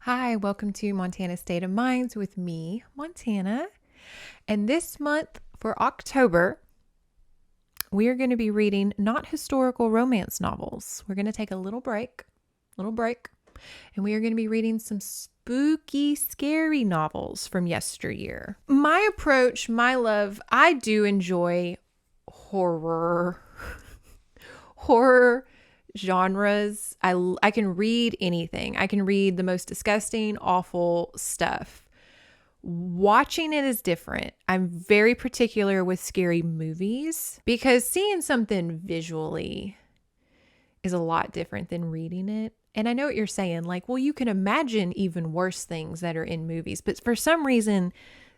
Hi, welcome to Montana State of Minds with me, Montana. And this month for October, we are going to be reading not historical romance novels. We're going to take a little break, and we are going to be reading some spooky, scary novels from yesteryear. My approach, my love, I do enjoy horror genres. I can read anything. I can read the most disgusting, awful stuff. Watching it is different. I'm very particular with scary movies because seeing something visually is a lot different than reading it. And I know what you're saying, like, well, you can imagine even worse things that are in movies, but for some reason,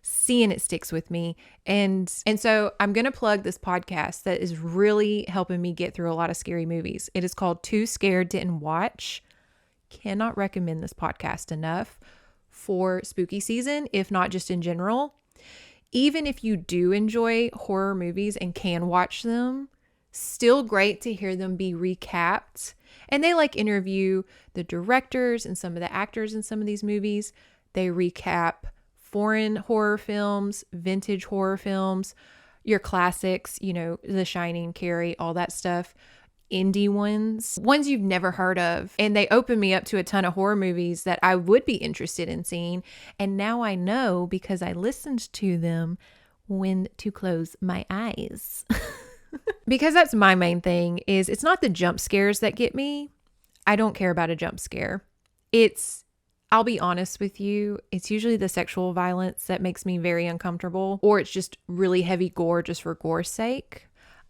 seeing it sticks with me. And so I'm going to plug this podcast that is really helping me get through a lot of scary movies. It is called Too Scared Didn't Watch. Cannot recommend this podcast enough for spooky season, if not just in general. Even if you do enjoy horror movies and can watch them, still great to hear them be recapped. And they interview the directors and some of the actors in some of these movies. They recap foreign horror films, vintage horror films, your classics, The Shining, Carrie, all that stuff, indie ones you've never heard of. And they open me up to a ton of horror movies that I would be interested in seeing. And now I know, because I listened to them, when to close my eyes. Because that's my main thing, is it's not the jump scares that get me. I don't care about a jump scare. I'll be honest with you, it's usually the sexual violence that makes me very uncomfortable, or it's just really heavy gore just for gore's sake.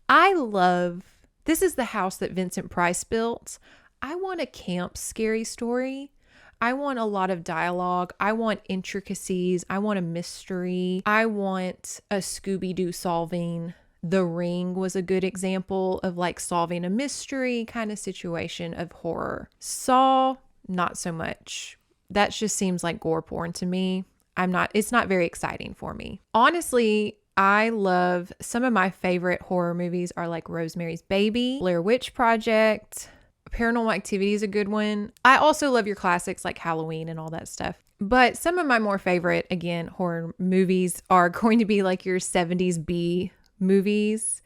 This is the house that Vincent Price built. I want a camp scary story. I want a lot of dialogue. I want intricacies. I want a mystery. I want a Scooby-Doo solving. The Ring was a good example of solving a mystery kind of situation of horror. Saw, not so much. That just seems like gore porn to me. It's not very exciting for me. Honestly, I love some of my favorite horror movies are Rosemary's Baby, Blair Witch Project, Paranormal Activity is a good one. I also love your classics like Halloween and all that stuff. But some of my more favorite, again, horror movies are going to be your 70's B movies,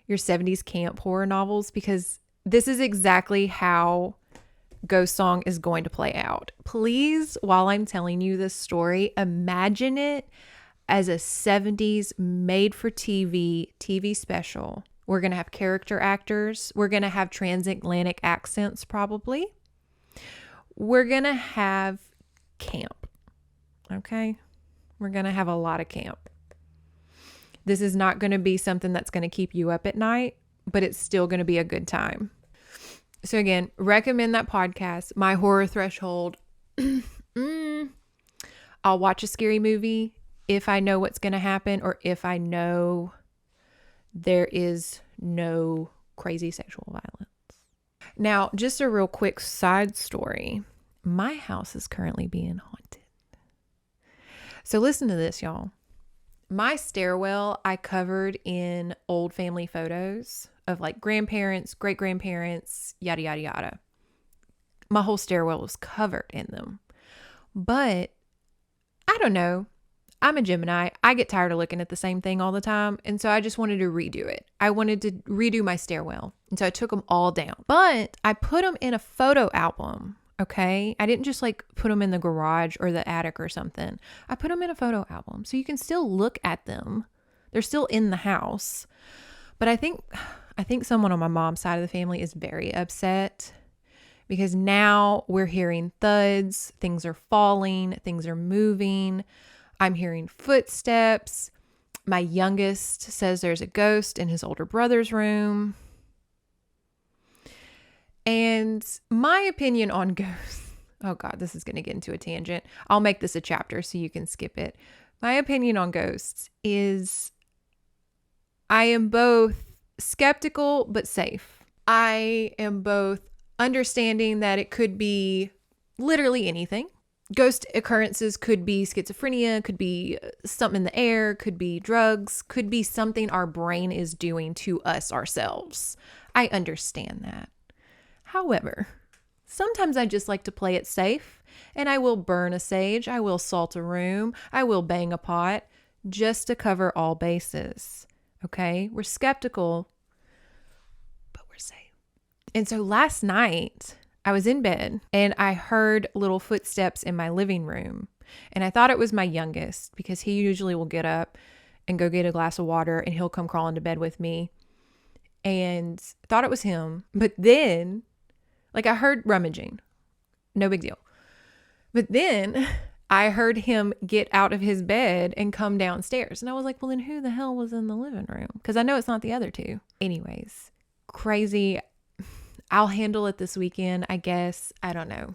your 70's camp horror novels, because this is exactly how Ghost Song is going to play out. Please, while I'm telling you this story, imagine it as a 70's made for TV special. We're going to have character actors. We're going to have transatlantic accents probably. We're going to have camp. Okay? We're going to have a lot of camp. This is not going to be something that's going to keep you up at night, but it's still going to be a good time. So again, recommend that podcast, My Horror Threshold. I'll watch a scary movie if I know what's going to happen, or if I know there is no crazy sexual violence. Now, just a real quick side story. My house is currently being haunted. So listen to this, y'all. My stairwell, I covered in old family photos of grandparents, great-grandparents, yada, yada, yada. My whole stairwell was covered in them. But I don't know. I'm a Gemini. I get tired of looking at the same thing all the time. And so I just wanted to redo it. I wanted to redo my stairwell. And so I took them all down. But I put them in a photo album. Okay. I didn't just put them in the garage or the attic or something. I put them in a photo album so you can still look at them. They're still in the house. But I think someone on my mom's side of the family is very upset because now we're hearing thuds. Things are falling. Things are moving. I'm hearing footsteps. My youngest says there's a ghost in his older brother's room. And my opinion on ghosts, oh God, this is going to get into a tangent. I'll make this a chapter so you can skip it. My opinion on ghosts is I am both skeptical but safe. I am both understanding that it could be literally anything. Ghost occurrences could be schizophrenia, could be something in the air, could be drugs, could be something our brain is doing to us ourselves. I understand that. However, Sometimes I just like to play it safe, and I will burn a sage, I will salt a room, I will bang a pot, just to cover all bases. Okay? We're skeptical, but we're safe. And so last night, I was in bed and I heard little footsteps in my living room. And I thought it was my youngest because he usually will get up and go get a glass of water and he'll come crawl into bed with me. And thought it was him. But then, like, I heard rummaging. No big deal. But then I heard him get out of his bed and come downstairs. And I was like, well, then who the hell was in the living room? Because I know it's not the other two. Anyways, crazy. I'll handle it this weekend, I guess. I don't know.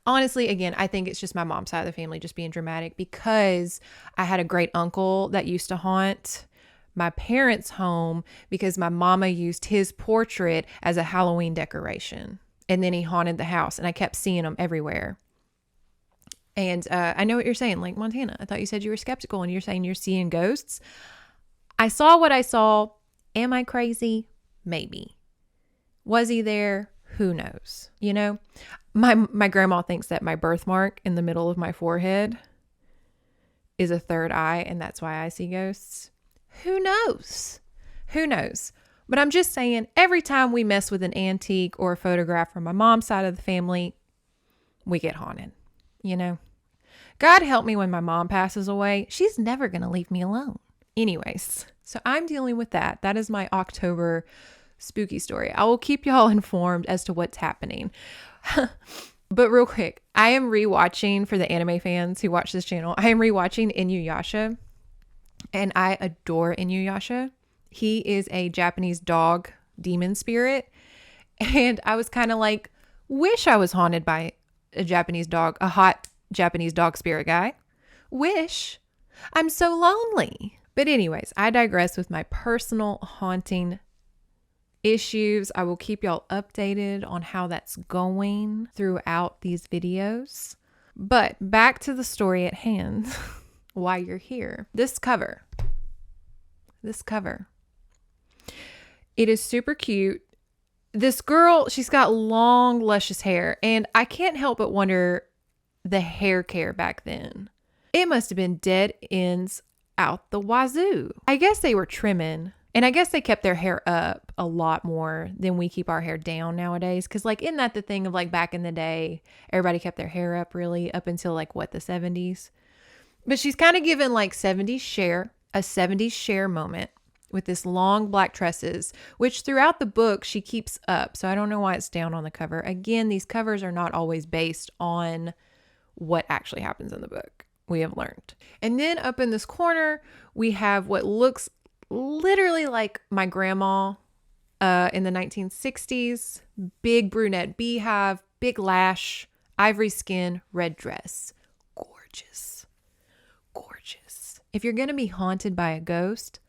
Honestly, again, I think it's just my mom's side of the family just being dramatic because I had a great uncle that used to haunt my parents' home because my mama used his portrait as a Halloween decoration. And then he haunted the house and I kept seeing him everywhere. And I know what you're saying, like, Montana, I thought you said you were skeptical and you're saying you're seeing ghosts. I saw what I saw. Am I crazy? Maybe. Was he there? Who knows? You know, my grandma thinks that my birthmark in the middle of my forehead is a third eye, and that's why I see ghosts. Who knows? Who knows? But I'm just saying, every time we mess with an antique or a photograph from my mom's side of the family, we get haunted. You know, God help me when my mom passes away. She's never going to leave me alone. Anyways, so I'm dealing with that. That is my October spooky story. I will keep y'all informed as to what's happening. But real quick, I am rewatching, for the anime fans who watch this channel, I am rewatching Inuyasha, and I adore Inuyasha. He is a Japanese dog demon spirit, and I was kind of like, wish I was haunted by a Japanese dog, a hot Japanese dog spirit guy. Wish. I'm so lonely. But anyways, I digress with my personal haunting issues. I will keep y'all updated on how that's going throughout these videos. But back to the story at hand. Why you're here. This cover. It is super cute. This girl, she's got long, luscious hair, and I can't help but wonder the hair care back then. It must have been dead ends out the wazoo. I guess they were trimming. And I guess they kept their hair up a lot more than we keep our hair down nowadays. Because, like, isn't that the thing of, like, back in the day, everybody kept their hair up really up until, like, what, the 70s? But she's kind of given, like, 70s Cher, a 70s Cher moment with this long black tresses, which throughout the book she keeps up. So I don't know why it's down on the cover. Again, these covers are not always based on what actually happens in the book. We have learned. And then up in this corner, we have what looks literally like my grandma in the 1960s. Big brunette beehive, big lash, ivory skin, red dress. Gorgeous. Gorgeous. If you're going to be haunted by a ghost,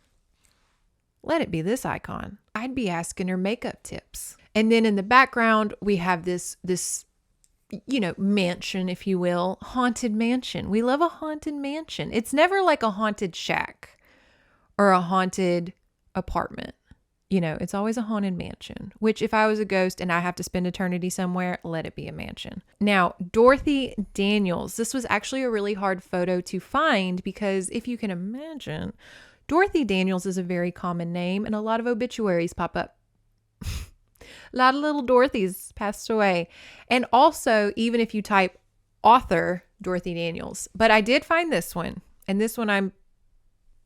let it be this icon. I'd be asking her makeup tips. And then in the background, we have this mansion, if you will, haunted mansion. We love a haunted mansion. It's never like a haunted shack or a haunted apartment. It's always a haunted mansion, which if I was a ghost and I have to spend eternity somewhere, let it be a mansion. Now, Dorothy Daniels, this was actually a really hard photo to find because if you can imagine, Dorothy Daniels is a very common name and a lot of obituaries pop up. A lot of little Dorothys passed away. And also, even if you type author Dorothy Daniels, but I did find this one, and this one I'm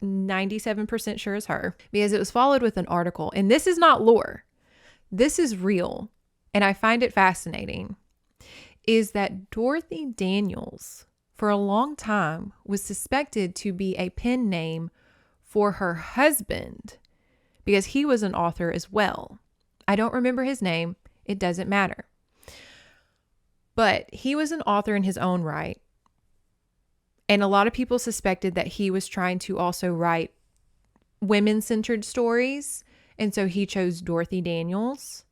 97% sure is her because it was followed with an article. And this is not lore. This is real. And I find it fascinating is that Dorothy Daniels for a long time was suspected to be a pen name for her husband because he was an author as well. I don't remember his name. It doesn't matter. But he was an author in his own right. And a lot of people suspected that he was trying to also write women-centered stories. And so he chose Dorothy Daniels.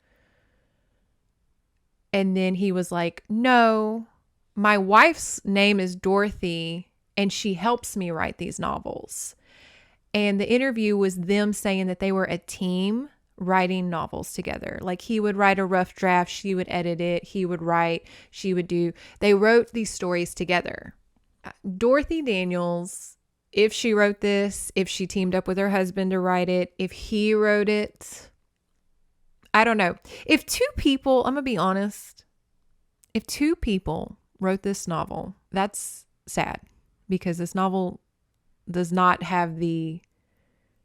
And then he was like, no, my wife's name is Dorothy and she helps me write these novels. And the interview was them saying that they were a team writing novels together. Like he would write a rough draft, she would edit it, he would write, she would do. They wrote these stories together. Dorothy Daniels, if she wrote this, if she teamed up with her husband to write it, if he wrote it, I don't know. If two people, I'm going to be honest, if two people wrote this novel, that's sad because this novel does not have the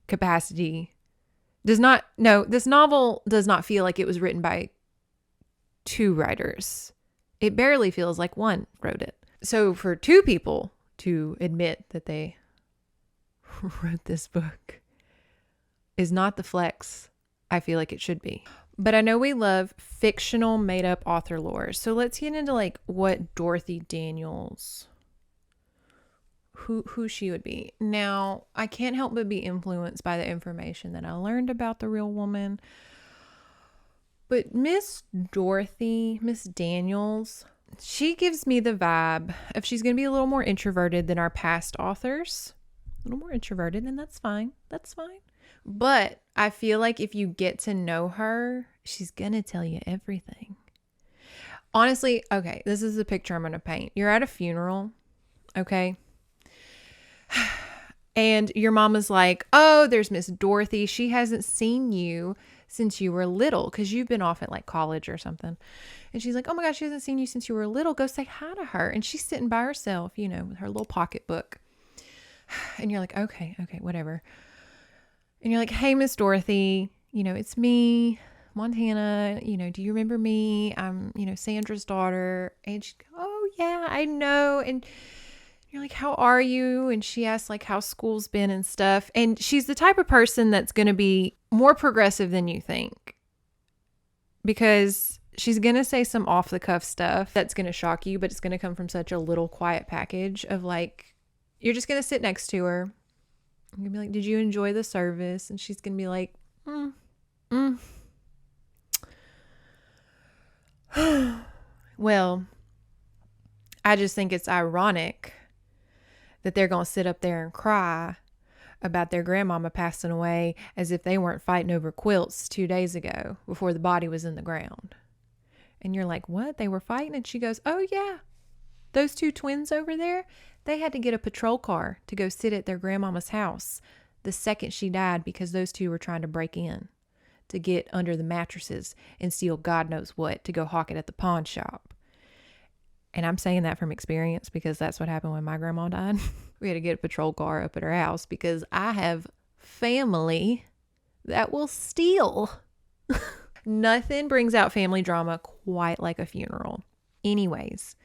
capacity. This novel does not feel like it was written by two writers. It barely feels like one wrote it. So for two people to admit that they wrote this book is not the flex I feel like it should be. But I know we love fictional made up author lore. So let's get into like what Dorothy Daniels, who she would be. Now, I can't help but be influenced by the information that I learned about the real woman. But Miss Daniels, she gives me the vibe of she's going to be a little more introverted than our past authors. A little more introverted, and that's fine. That's fine. But I feel like if you get to know her, she's going to tell you everything. Honestly, okay, this is the picture I'm going to paint. You're at a funeral, okay? And your mama's like, oh, there's Miss Dorothy. She hasn't seen you since you were little because you've been off at like college or something. And she's like, oh my gosh, she hasn't seen you since you were little. Go say hi to her. And she's sitting by herself, you know, with her little pocketbook. And you're like, okay, whatever. And you're like, hey, Miss Dorothy, you know, it's me, Montana. You know, do you remember me? I'm, you know, Sandra's daughter. And she goes, oh yeah, I know. And you're like, how are you? And she asks like how school's been and stuff. And she's the type of person that's going to be more progressive than you think, because she's going to say some off the cuff stuff that's going to shock you, but it's going to come from such a little quiet package of like, you're just going to sit next to her. You're going to be like, did you enjoy the service? And she's going to be like, Well, I just think it's ironic that they're going to sit up there and cry about their grandmama passing away as if they weren't fighting over quilts 2 days ago before the body was in the ground. And you're like, what? They were fighting? And she goes, oh yeah, those two twins over there, they had to get a patrol car to go sit at their grandmama's house the second she died because those two were trying to break in to get under the mattresses and steal God knows what to go hawk it at the pawn shop. And I'm saying that from experience because that's what happened when my grandma died. We had to get a patrol car up at her house because I have family that will steal. Nothing brings out family drama quite like a funeral. Anyways,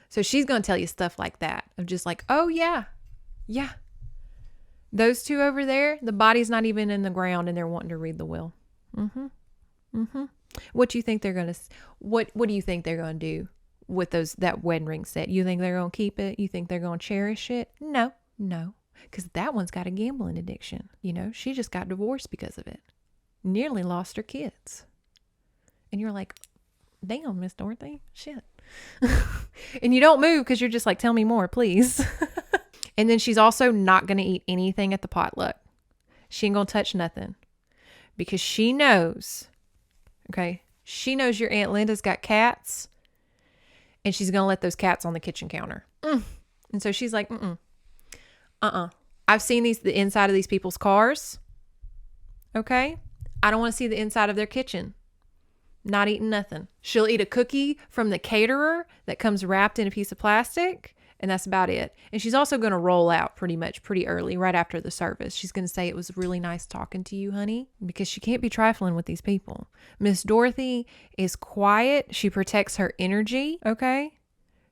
so she's going to tell you stuff like that of just like, oh yeah. Those two over there, the body's not even in the ground and they're wanting to read the will. What do you think they're going to, what do you think they're going to do with that wedding ring set? You think they're going to keep it? You think they're going to cherish it? No, because that one's got a gambling addiction. You know, she just got divorced because of it. Nearly lost her kids. And you're like, damn, Miss Dorothy, shit. And you don't move because you're just like, tell me more, please. And then she's also not going to eat anything at the potluck. She ain't going to touch nothing because she knows, okay, she knows your Aunt Linda's got cats and she's going to let those cats on the kitchen counter. And so she's like, I've seen the inside of these people's cars. Okay. I don't want to see the inside of their kitchen. Not eating nothing. She'll eat a cookie from the caterer that comes wrapped in a piece of plastic, and that's about it. And she's also going to roll out pretty early, right after the service. She's going to say, it was really nice talking to you, honey, because she can't be trifling with these people. Miss Dorothy is quiet. She protects her energy, okay?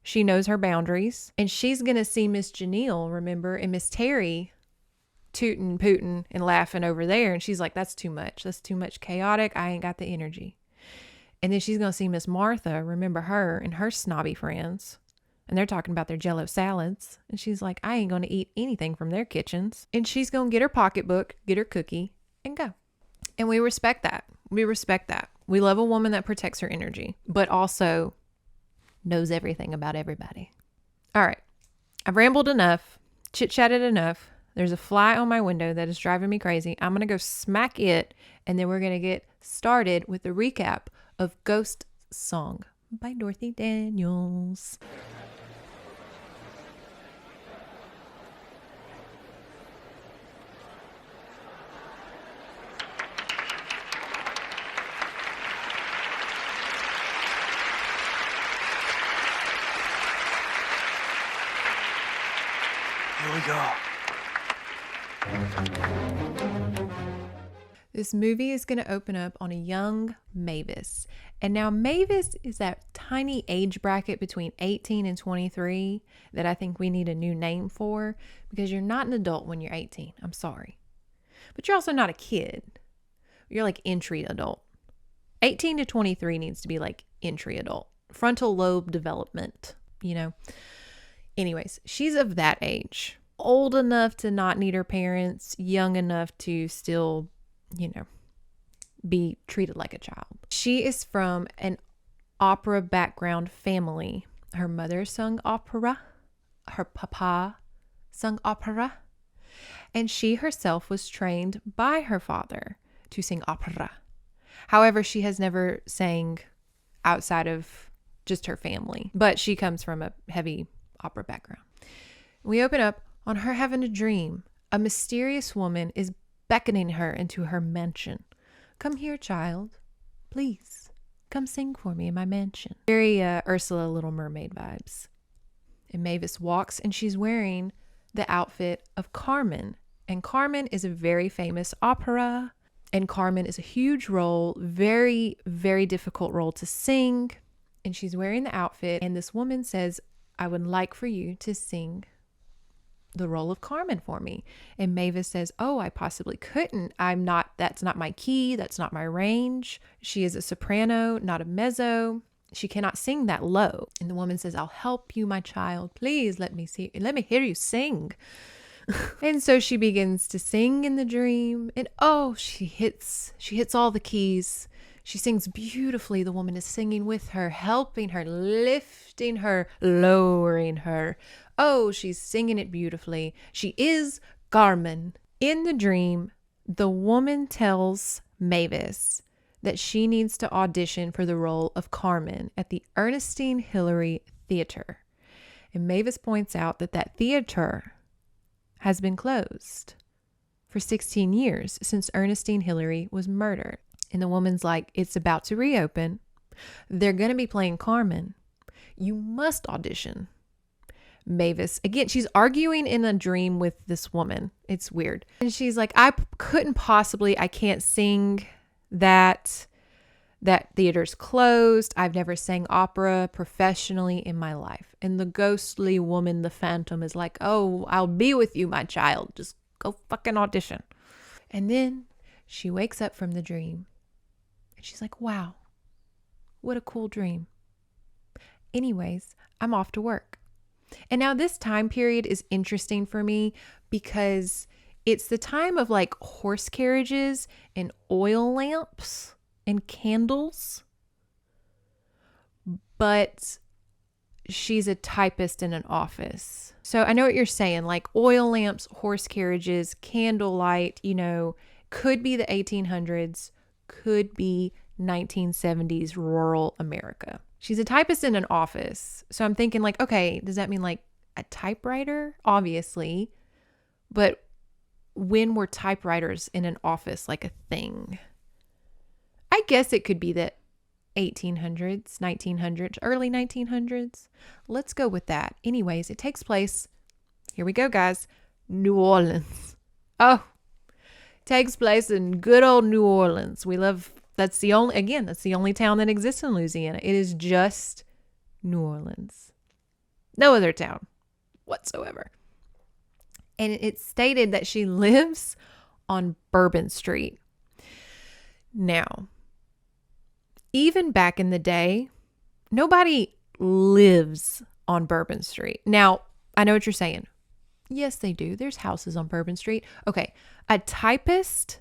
She knows her boundaries. And she's going to see Miss Janelle, remember, and Miss Terry tooting, pooting, and laughing over there. And she's like, that's too much. That's too much chaotic. I ain't got the energy. And then she's going to see Miss Martha, remember her and her snobby friends. And they're talking about their Jell-O salads. And she's like, I ain't going to eat anything from their kitchens. And she's going to get her pocketbook, get her cookie, and go. And we respect that. We respect that. We love a woman that protects her energy, but also knows everything about everybody. All right. I've rambled enough, chit-chatted enough. There's a fly on my window that is driving me crazy. I'm going to go smack it, and then we're going to get started with the recap of Ghost Song by Dorothy Daniels. Here we go. This movie is going to open up on a young Mavis. And now Mavis is that tiny age bracket between 18 and 23 that I think we need a new name for, because you're not an adult when you're 18. I'm sorry. But you're also not a kid. You're like entry adult. 18 to 23 needs to be like entry adult. Frontal lobe development, you know. Anyways, she's of that age. Old enough to not need her parents, young enough to still, you know, be treated like a child. She is from an opera background family. Her mother sung opera. Her papa sung opera. And she herself was trained by her father to sing opera. However, she has never sang outside of just her family. But she comes from a heavy opera background. We open up on her having a dream. A mysterious woman is beckoning her into her mansion. Come here, child. Please, come sing for me in my mansion. Very Ursula Little Mermaid vibes. And Mavis walks, and she's wearing the outfit of Carmen. And Carmen is a very famous opera. And Carmen is a huge role, very, very difficult role to sing. And she's wearing the outfit. And this woman says, I would like for you to sing the role of Carmen for me. And Mavis says, oh, I possibly couldn't. That's not my key. That's not my range. She is a soprano, not a mezzo. She cannot sing that low. And the woman says, I'll help you, my child. Please let me hear you sing. And so she begins to sing in the dream. And oh, she hits all the keys. She sings beautifully. The woman is singing with her, helping her, lifting her, lowering her. Oh, she's singing it beautifully. She is Carmen. In the dream, the woman tells Mavis that she needs to audition for the role of Carmen at the Ernestine Hillary Theater. And Mavis points out that theater has been closed for 16 years since Ernestine Hillary was murdered. And the woman's like, it's about to reopen. They're going to be playing Carmen. You must audition. Mavis, again, she's arguing in a dream with this woman. It's weird. And she's like, I can't sing that. That theater's closed. I've never sang opera professionally in my life. And the ghostly woman, the phantom, is like, oh, I'll be with you, my child. Just go fucking audition. And then she wakes up from the dream. And she's like, wow, what a cool dream. Anyways, I'm off to work. And now this time period is interesting for me because it's the time of like horse carriages and oil lamps and candles. But she's a typist in an office. So I know what you're saying, like oil lamps, horse carriages, candlelight, could be the 1800s, could be 1970s rural America. She's a typist in an office. So I'm thinking like, okay, does that mean like a typewriter? Obviously. But when were typewriters in an office like a thing? I guess it could be the 1800s, 1900s, early 1900s. Let's go with that. Anyways, it takes place, here we go, guys, New Orleans. Oh, takes place in good old New Orleans. That's the only town that exists in Louisiana. It is just New Orleans. No other town whatsoever. And it's stated that she lives on Bourbon Street. Now, even back in the day, nobody lives on Bourbon Street. Now, I know what you're saying. Yes, they do. There's houses on Bourbon Street. Okay, a typist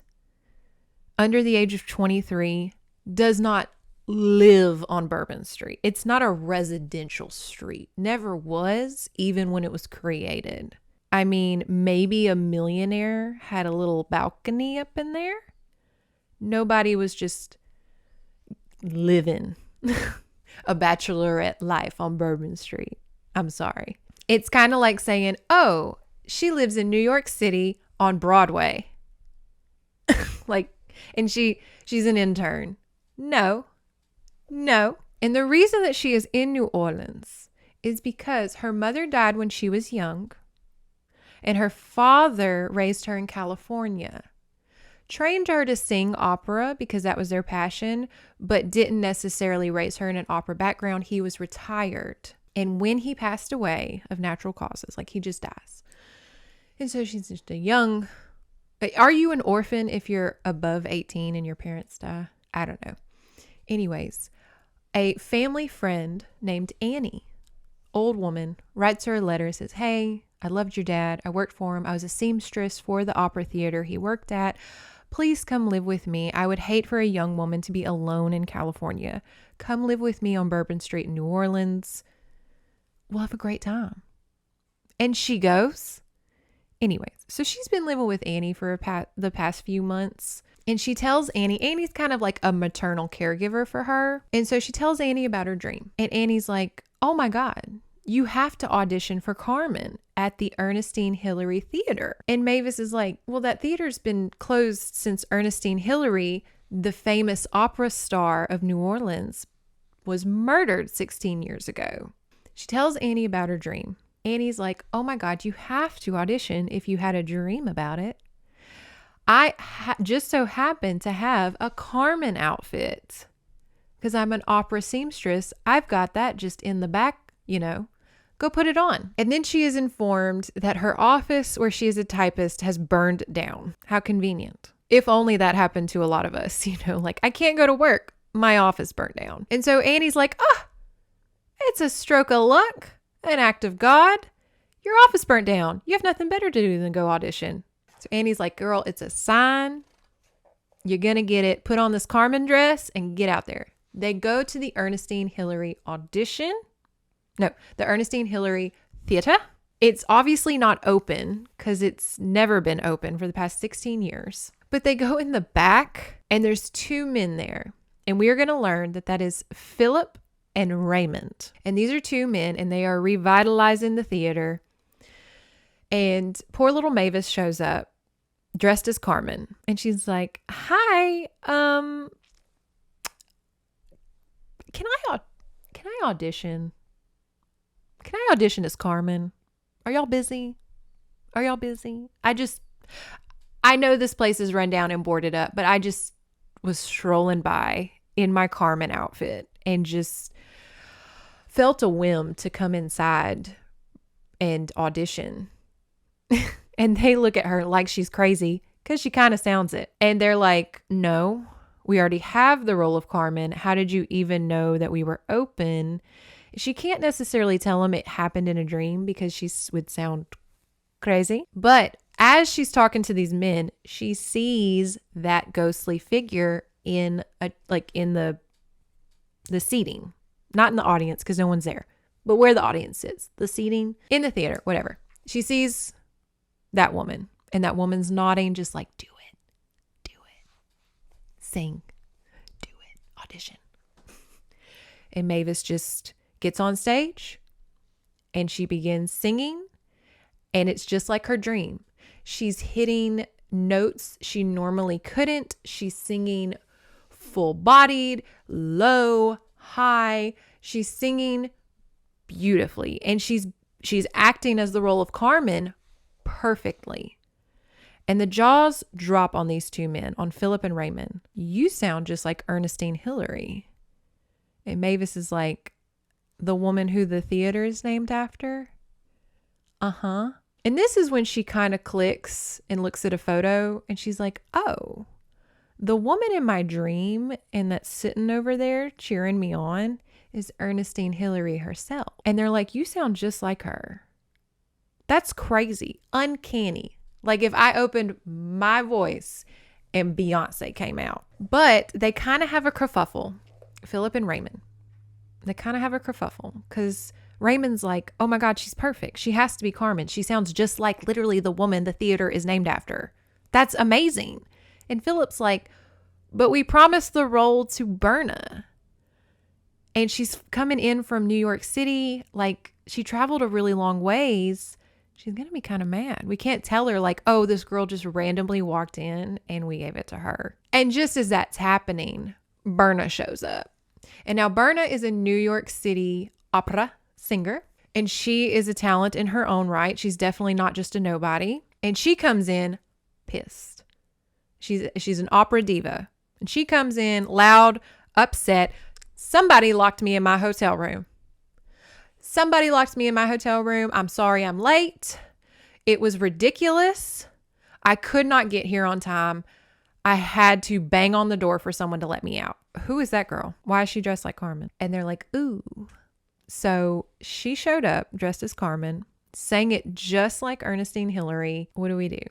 under the age of 23 does not live on Bourbon Street. It's not a residential street. Never was, even when it was created. I mean, maybe a millionaire had a little balcony up in there. Nobody was just living a bachelorette life on Bourbon Street. I'm sorry. It's kind of like saying, oh, she lives in New York City on Broadway. Like, and she's an intern. No. And the reason that she is in New Orleans is because her mother died when she was young, and her father raised her in California. Trained her to sing opera because that was their passion, but didn't necessarily raise her in an opera background. He was retired. And when he passed away of natural causes, like he just dies. And so she's just a young... Are you an orphan if you're above 18 and your parents die? I don't know. Anyways, a family friend named Annie, old woman, writes her a letter and says, hey, I loved your dad. I worked for him. I was a seamstress for the opera theater he worked at. Please come live with me. I would hate for a young woman to be alone in California. Come live with me on Bourbon Street in New Orleans. We'll have a great time. And she goes. Anyways, so she's been living with Annie for the past few months. And she tells Annie's kind of like a maternal caregiver for her. And so she tells Annie about her dream. And Annie's like, oh my God, you have to audition for Carmen at the Ernestine Hillary Theater. And Mavis is like, well, that theater's been closed since Ernestine Hillary, the famous opera star of New Orleans, was murdered 16 years ago. She tells Annie about her dream. Annie's like, oh my God, you have to audition if you had a dream about it. I just so happen to have a Carmen outfit because I'm an opera seamstress. I've got that just in the back, go put it on. And then she is informed that her office where she is a typist has burned down. How convenient. If only that happened to a lot of us, like I can't go to work. My office burnt down. And so Annie's like, it's a stroke of luck, an act of God. Your office burnt down. You have nothing better to do than go audition. So Annie's like, girl, it's a sign. You're going to get it. Put on this Carmen dress and get out there. They go to the Ernestine Hillary audition. No, the Ernestine Hillary Theater. It's obviously not open because it's never been open for the past 16 years. But they go in the back and there's two men there. And we are going to learn that is Philip and Raymond. And these are two men and they are revitalizing the theater. And poor little Mavis shows up dressed as Carmen. And she's like, hi, can I audition? Can I audition as Carmen? Are y'all busy? I know this place is run down and boarded up, but I just was strolling by in my Carmen outfit and just felt a whim to come inside and audition. And they look at her like she's crazy because she kind of sounds it. And they're like, no, we already have the role of Carmen. How did you even know that we were open? She can't necessarily tell them it happened in a dream because she would sound crazy. But as she's talking to these men, she sees that ghostly figure in the seating, not in the audience because no one's there, but where the audience is, the seating in the theater, whatever. She sees that woman and that woman's nodding, just like, do it, sing, do it, audition. And Mavis just gets on stage and she begins singing, and it's just like her dream. She's hitting notes she normally couldn't. She's singing full-bodied, low, high. She's singing beautifully, and she's acting as the role of Carmen perfectly. And the jaws drop on these two men, on Philip and Raymond. You sound just like Ernestine Hillary. And Mavis is like, the woman who the theater is named after? Uh-huh. And this is when she kind of clicks and looks at a photo and she's like, oh, the woman in my dream and that's sitting over there cheering me on is Ernestine Hillary herself. And they're like, you sound just like her. That's crazy. Uncanny. Like if I opened my voice and Beyonce came out. But they kind of have a kerfuffle, Philip and Raymond. They kind of have a kerfuffle because Raymond's like, oh my God, she's perfect. She has to be Carmen. She sounds just like literally the woman the theater is named after. That's amazing. And Philip's like, but we promised the role to Berna. And she's coming in from New York City. Like, she traveled a really long ways. She's going to be kind of mad. We can't tell her like, oh, this girl just randomly walked in and we gave it to her. And just as that's happening, Berna shows up. And now Berna is a New York City opera singer. And she is a talent in her own right. She's definitely not just a nobody. And she comes in pissed. She's an opera diva. And she comes in loud, upset. Somebody locked me in my hotel room. Somebody locked me in my hotel room. I'm sorry I'm late. It was ridiculous. I could not get here on time. I had to bang on the door for someone to let me out. Who is that girl? Why is she dressed like Carmen? And they're like, ooh. So she showed up dressed as Carmen, sang it just like Ernestine Hillary. What do we do?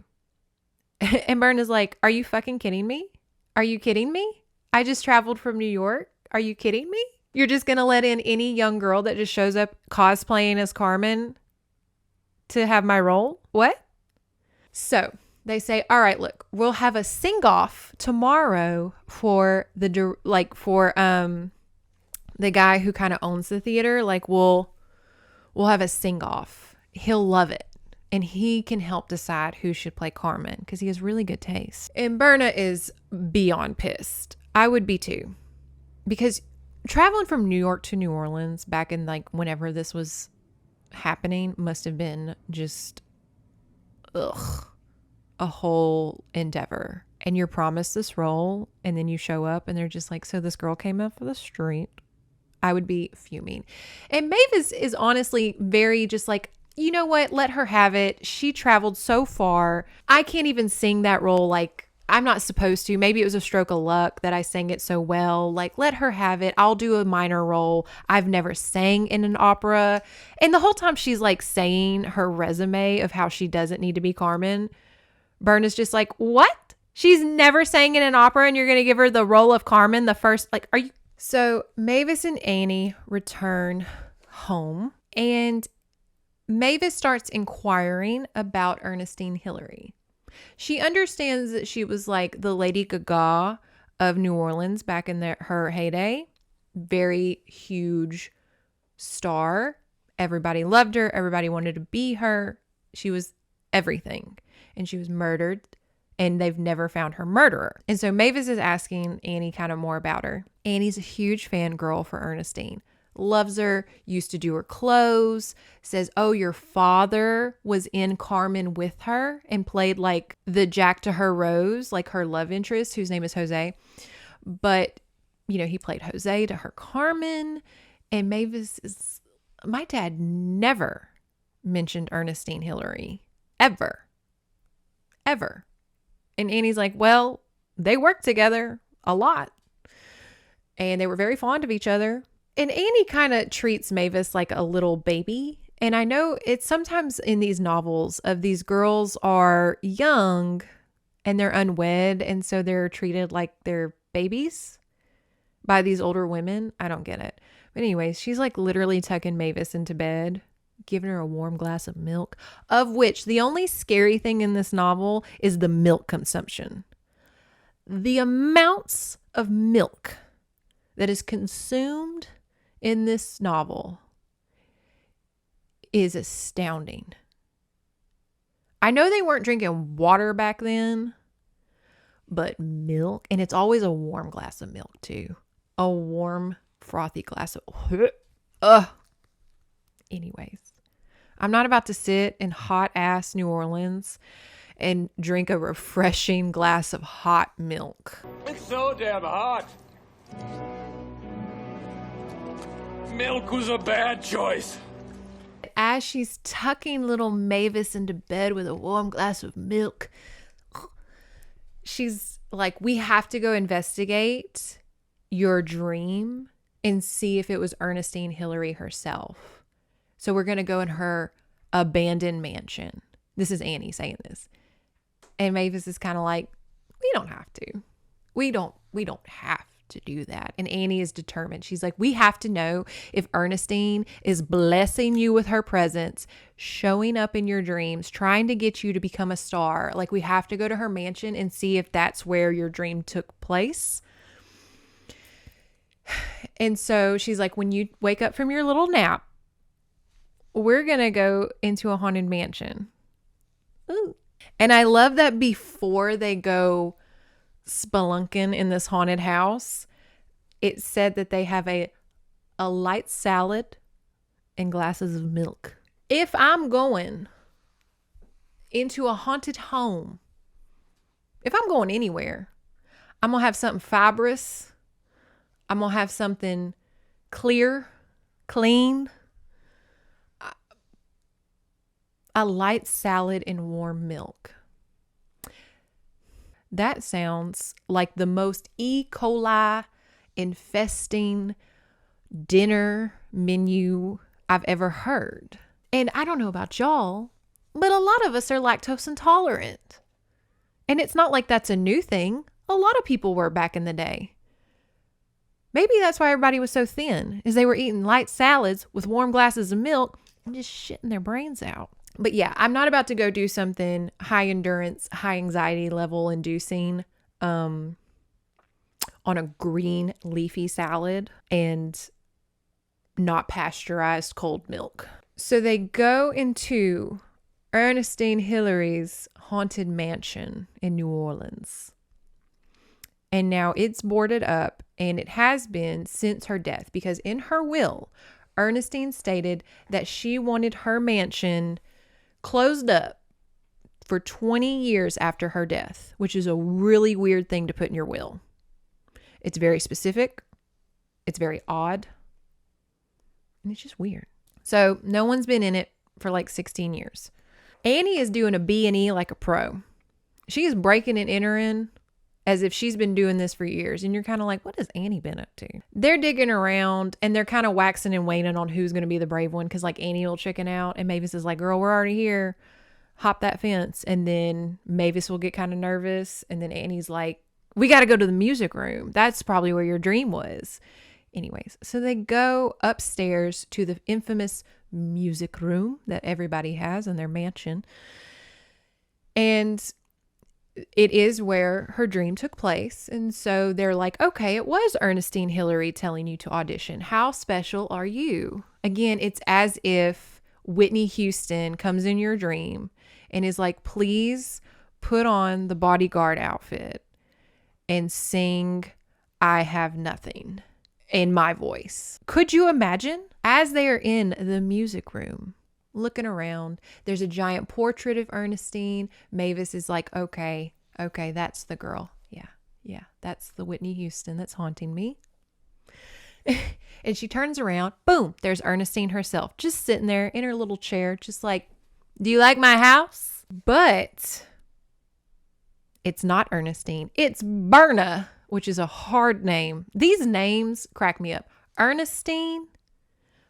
And Berna's like, are you fucking kidding me? Are you kidding me? I just traveled from New York. Are you kidding me? You're just going to let in any young girl that just shows up cosplaying as Carmen to have my role? What? So they say, all right, look, we'll have a sing-off tomorrow for the guy who kind of owns the theater. Like we'll have a sing-off. He'll love it. And he can help decide who should play Carmen because he has really good taste. And Berna is beyond pissed. I would be too. Because traveling from New York to New Orleans back in like whenever this was happening must have been just a whole endeavor. And you're promised this role and then you show up and they're just like, so this girl came up for the street. I would be fuming. And Mavis is honestly very just like, you know what? Let her have it. She traveled so far. I can't even sing that role like I'm not supposed to. Maybe it was a stroke of luck that I sang it so well. Like, let her have it. I'll do a minor role. I've never sang in an opera. And the whole time she's like saying her resume of how she doesn't need to be Carmen, Berna's just like, what? She's never sang in an opera and you're going to give her the role of Carmen the first, like, are you? So Mavis and Annie return home and Mavis starts inquiring about Ernestine Hillary. She understands that she was like the Lady Gaga of New Orleans back in her heyday. Very huge star. Everybody loved her. Everybody wanted to be her. She was everything. And she was murdered. And they've never found her murderer. And so Mavis is asking Annie kind of more about her. Annie's a huge fangirl for Ernestine. Loves her, used to do her clothes, says, oh, your father was in Carmen with her and played like the Jack to her Rose, like her love interest, whose name is Jose. But, you know, he played Jose to her Carmen. And Mavis is, my dad never mentioned Ernestine Hillary. Ever. And Annie's like, well, they worked together a lot. And they were very fond of each other. And Annie kind of treats Mavis like a little baby. And I know it's sometimes in these novels of these girls are young and they're unwed. And so they're treated like they're babies by these older women. I don't get it. But anyways, she's like literally tucking Mavis into bed, giving her a warm glass of milk, of which the only scary thing in this novel is the milk consumption. The amounts of milk that is consumed in this novel is astounding. I know they weren't drinking water back then, but milk, and it's always a warm glass of milk too. A warm, frothy glass of, anyways. I'm not about to sit in hot ass New Orleans and drink a refreshing glass of hot milk. It's so damn hot. Milk was a bad choice. As she's tucking little Mavis into bed with a warm glass of milk, she's like, we have to go investigate your dream and see if it was Ernestine Hillary herself. So we're going to go in her abandoned mansion. This is Annie saying this. And Mavis is kind of like, we don't have to. We don't have to do that. And Annie is determined. She's like, we have to know if Ernestine is blessing you with her presence, showing up in your dreams, trying to get you to become a star. Like, we have to go to her mansion and see if that's where your dream took place. And so she's like, when you wake up from your little nap, we're going to go into a haunted mansion. Ooh. And I love that before they go spelunking in this haunted house, it said that they have a light salad and glasses of milk. If I'm going into a haunted home, if I'm going anywhere, I'm going to have something fibrous. I'm going to have something clear, clean. A light salad and warm milk. That sounds like the most E. coli infesting dinner menu I've ever heard. And I don't know about y'all, but a lot of us are lactose intolerant. And it's not like that's a new thing. A lot of people were back in the day. Maybe that's why everybody was so thin, is they were eating light salads with warm glasses of milk and just shitting their brains out. But yeah, I'm not about to go do something high endurance, high anxiety level inducing on a green leafy salad and not pasteurized cold milk. So they go into Ernestine Hillary's haunted mansion in New Orleans. And now it's boarded up, and it has been since her death, because in her will, Ernestine stated that she wanted her mansion closed up for 20 years after her death, which is a really weird thing to put in your will. It's very specific. It's very odd. And it's just weird. So no one's been in it for like 16 years. Annie is doing a B&E like a pro. She is breaking and entering as if she's been doing this for years. And you're kind of like, what has Annie been up to? They're digging around and they're kind of waxing and waning on who's going to be the brave one. Cause like Annie will chicken out and Mavis is like, girl, we're already here. Hop that fence. And then Mavis will get kind of nervous. And then Annie's like, we got to go to the music room. That's probably where your dream was. Anyways, so they go upstairs to the infamous music room that everybody has in their mansion. And it is where her dream took place. And so they're like, okay, it was Ernestine Hillary telling you to audition. How special are you? Again, it's as if Whitney Houston comes in your dream and is like, please put on the bodyguard outfit and sing I Have Nothing in my voice. Could you imagine? As they are in the music room, looking around, there's a giant portrait of Ernestine. Mavis is like, okay, that's the girl. Yeah, that's the Whitney Houston that's haunting me. And she turns around, boom, there's Ernestine herself, just sitting there in her little chair, just like, do you like my house? But it's not Ernestine. It's Berna, which is a hard name. These names crack me up. Ernestine,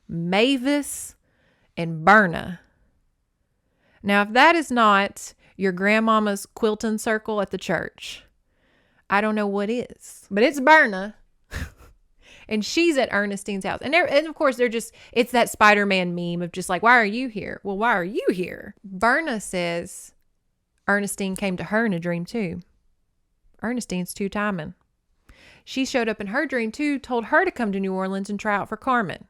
Mavis, and Berna. Now, if that is not your grandmama's quilting circle at the church, I don't know what is. But it's Berna. And she's at Ernestine's house. And of course, it's that Spider-Man meme of just like, why are you here? Well, why are you here? Berna says Ernestine came to her in a dream too. Ernestine's two-timing. She showed up in her dream too, told her to come to New Orleans and try out for Carmen.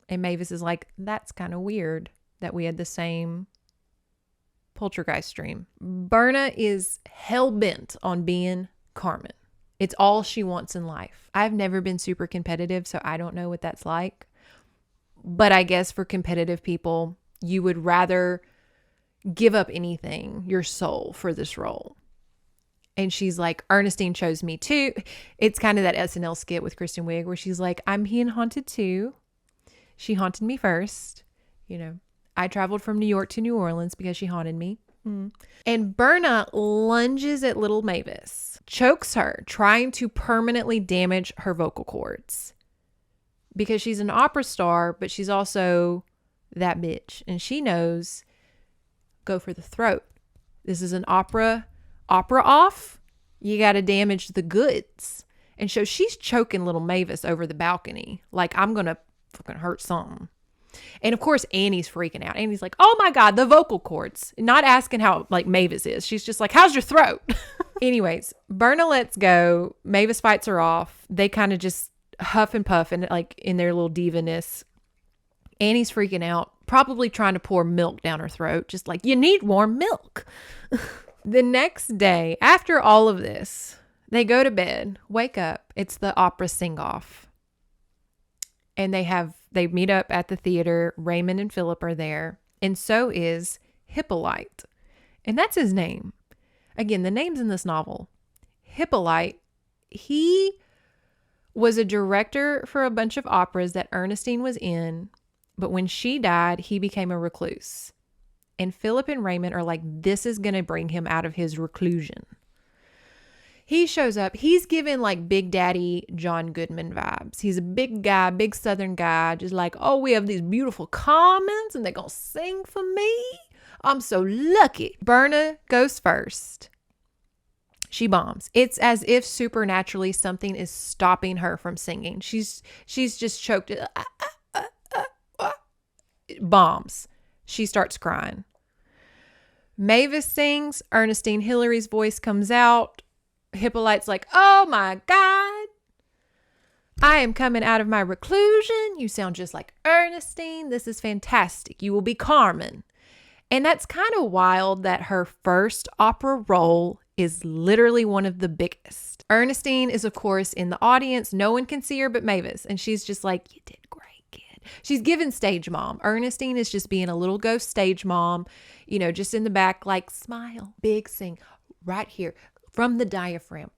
And Mavis is like, that's kind of weird that we had the same poltergeist dream. Berna is hell-bent on being Carmen. It's all she wants in life. I've never been super competitive, so I don't know what that's like. But I guess for competitive people, you would rather give up anything, your soul, for this role. And she's like, Ernestine chose me too. It's kind of that SNL skit with Kristen Wiig where she's like, I'm being haunted too. She haunted me first. You know, I traveled from New York to New Orleans because she haunted me. And Berna lunges at little Mavis, chokes her, trying to permanently damage her vocal cords. Because she's an opera star, but she's also that bitch. And she knows, go for the throat. This is an opera off. You got to damage the goods. And so she's choking little Mavis over the balcony. Like, I'm going to fucking hurt something. And of course, Annie's freaking out. Annie's like, oh my God, the vocal cords. Not asking how like Mavis is. She's just like, how's your throat? Anyways, Berna lets go. Mavis fights her off. They kind of just huff and puff and like in their little diva-ness. Annie's freaking out, probably trying to pour milk down her throat. Just like, you need warm milk. The next day, after all of this, they go to bed, wake up. It's the opera sing-off. And they meet up at the theater. Raymond and Philip are there. And so is Hippolyte. And that's his name. Again, the names in this novel. Hippolyte, he was a director for a bunch of operas that Ernestine was in. But when she died, he became a recluse. And Philip and Raymond are like, this is going to bring him out of his reclusion. He shows up. He's given like Big Daddy John Goodman vibes. He's a big guy, big Southern guy. Just like, oh, we have these beautiful Carmens and they're going to sing for me. I'm so lucky. Berna goes first. She bombs. It's as if supernaturally something is stopping her from singing. She's just choked. Bombs. She starts crying. Mavis sings. Ernestine Hillary's voice comes out. Hippolyte's like, oh my God, I am coming out of my reclusion. You sound just like Ernestine. This is fantastic. You will be Carmen. And that's kind of wild that her first opera role is literally one of the biggest. Ernestine is, of course, in the audience. No one can see her but Mavis. And she's just like, you did great, kid. She's given stage mom. Ernestine is just being a little ghost stage mom, just in the back, like, smile, big sing right here. From the diaphragm.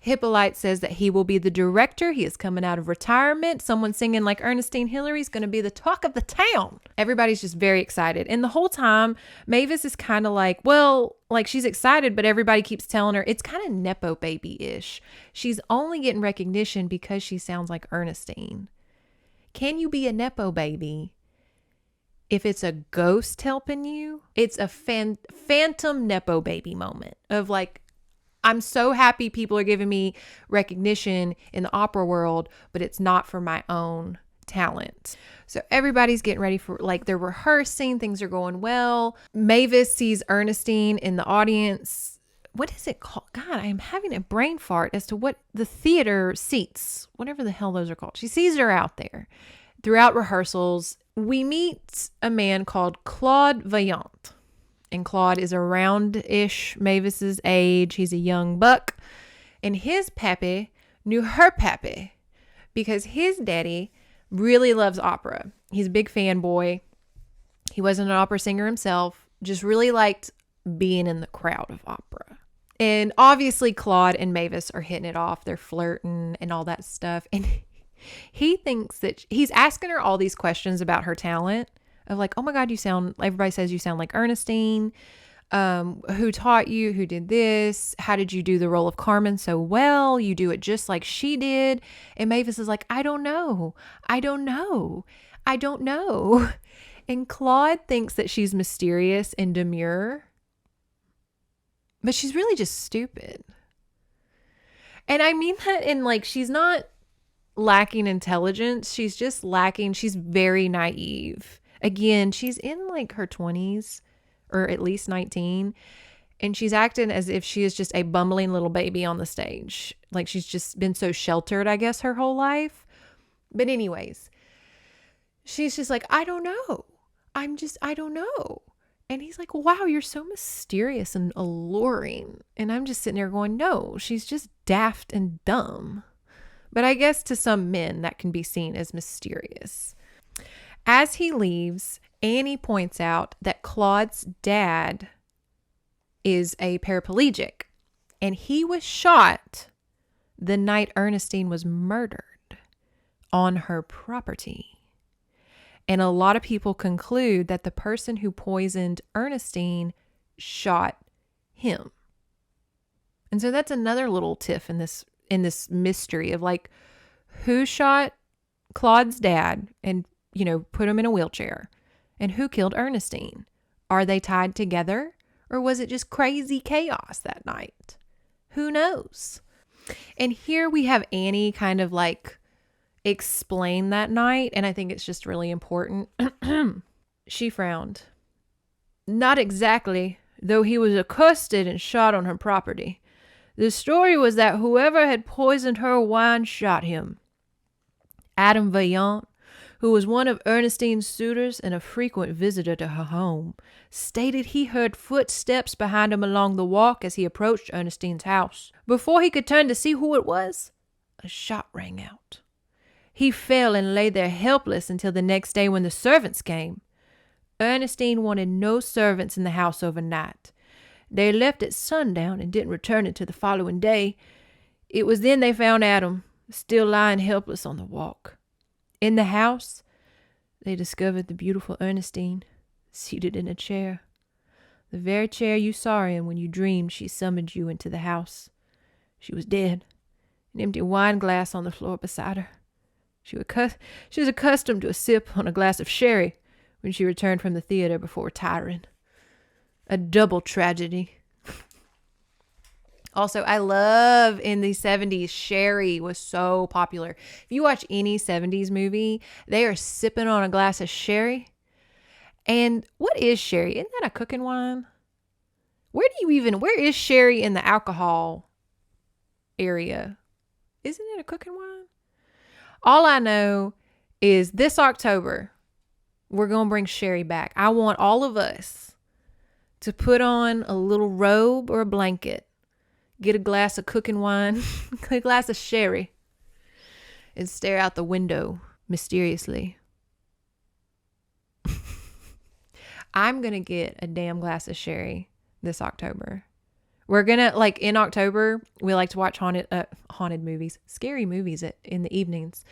Hippolyte says that he will be the director. He is coming out of retirement. Someone singing like Ernestine Hillary is going to be the talk of the town. Everybody's just very excited. And the whole time, Mavis is kind of like, well, like she's excited, but everybody keeps telling her it's kind of Nepo baby-ish. She's only getting recognition because she sounds like Ernestine. Can you be a Nepo baby if it's a ghost helping you? It's a phantom Nepo baby moment of like, I'm so happy people are giving me recognition in the opera world, but it's not for my own talent. So everybody's getting ready for, like, they're rehearsing. Things are going well. Mavis sees Ernestine in the audience. What is it called? God, I am having a brain fart as to what the theater seats, whatever the hell those are called. She sees her out there. Throughout rehearsals, we meet a man called Claude Vaillant. And Claude is around-ish Mavis's age. He's a young buck. And his pappy knew her pappy because his daddy really loves opera. He's a big fanboy. He wasn't an opera singer himself, just really liked being in the crowd of opera. And obviously Claude and Mavis are hitting it off. They're flirting and all that stuff. And he thinks that he's asking her all these questions about her talent of like, oh my God, everybody says you sound like Ernestine. Who taught you? Who did this? How did you do the role of Carmen so well? You do it just like she did. And Mavis is like, I don't know. And Claude thinks that she's mysterious and demure, but she's really just stupid. And I mean that in like, she's not lacking intelligence. She's just lacking. She's very naive. Again, she's in like her 20s or at least 19. And she's acting as if she is just a bumbling little baby on the stage. Like she's just been so sheltered, I guess, her whole life. But anyways, she's just like, I don't know. I don't know. And he's like, wow, you're so mysterious and alluring. And I'm just sitting there going, no, she's just daft and dumb. But I guess to some men that can be seen as mysterious. As he leaves, Annie points out that Claude's dad is a paraplegic. And he was shot the night Ernestine was murdered on her property. And a lot of people conclude that the person who poisoned Ernestine shot him. And so that's another little tiff in this mystery of like, who shot Claude's dad and, put him in a wheelchair, and who killed Ernestine? Are they tied together, or was it just crazy chaos that night? Who knows? And here we have Annie kind of like explain that night, and I think it's just really important. She frowned. Not exactly, though he was accosted and shot on her property. The story was that whoever had poisoned her wine shot him. Adam Vaillant, who was one of Ernestine's suitors and a frequent visitor to her home, stated he heard footsteps behind him along the walk as he approached Ernestine's house. Before he could turn to see who it was, a shot rang out. He fell and lay there helpless until the next day when the servants came. Ernestine wanted no servants in the house overnight. They left at sundown and didn't return until the following day. It was then they found Adam, still lying helpless on the walk. In the house, they discovered the beautiful Ernestine, seated in a chair. The very chair you saw her in when you dreamed she summoned you into the house. She was dead, an empty wine glass on the floor beside her. She was accustomed to a sip on a glass of sherry when she returned from the theater before retiring. A double tragedy. Also, I love in the 70s, sherry was so popular. If you watch any 70s movie, they are sipping on a glass of sherry. And what is sherry? Isn't that a cooking wine? Where is sherry in the alcohol area? Isn't it a cooking wine? All I know is this October, we're going to bring sherry back. I want all of us to put on a little robe or a blanket, get a glass of cooking wine, a glass of sherry, and stare out the window mysteriously. I'm going to get a damn glass of sherry this October. We're going to, like, in October, we like to watch haunted movies, scary movies in the evenings.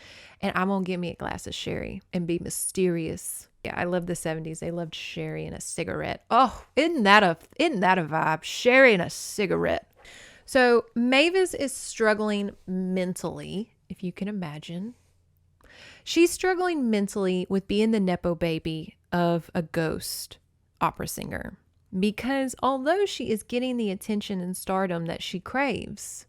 And I'm going to get me a glass of sherry and be mysterious. Yeah, I love the 70s. They loved sherry and a cigarette. Oh, isn't that a vibe? Sherry and a cigarette. So Mavis is struggling mentally, if you can imagine. She's struggling mentally with being the nepo baby of a ghost opera singer. Because although she is getting the attention and stardom that she craves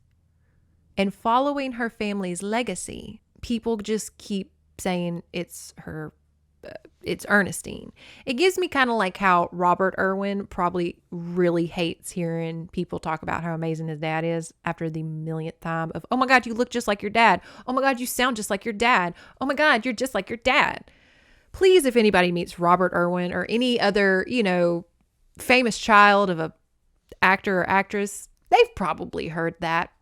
and following her family's legacy, people just keep saying it's Ernestine. It gives me kind of like how Robert Irwin probably really hates hearing people talk about how amazing his dad is after the millionth time of, oh my God, you look just like your dad. Oh my God, you sound just like your dad. Oh my God, you're just like your dad. Please, if anybody meets Robert Irwin or any other, famous child of a actor or actress, they've probably heard that.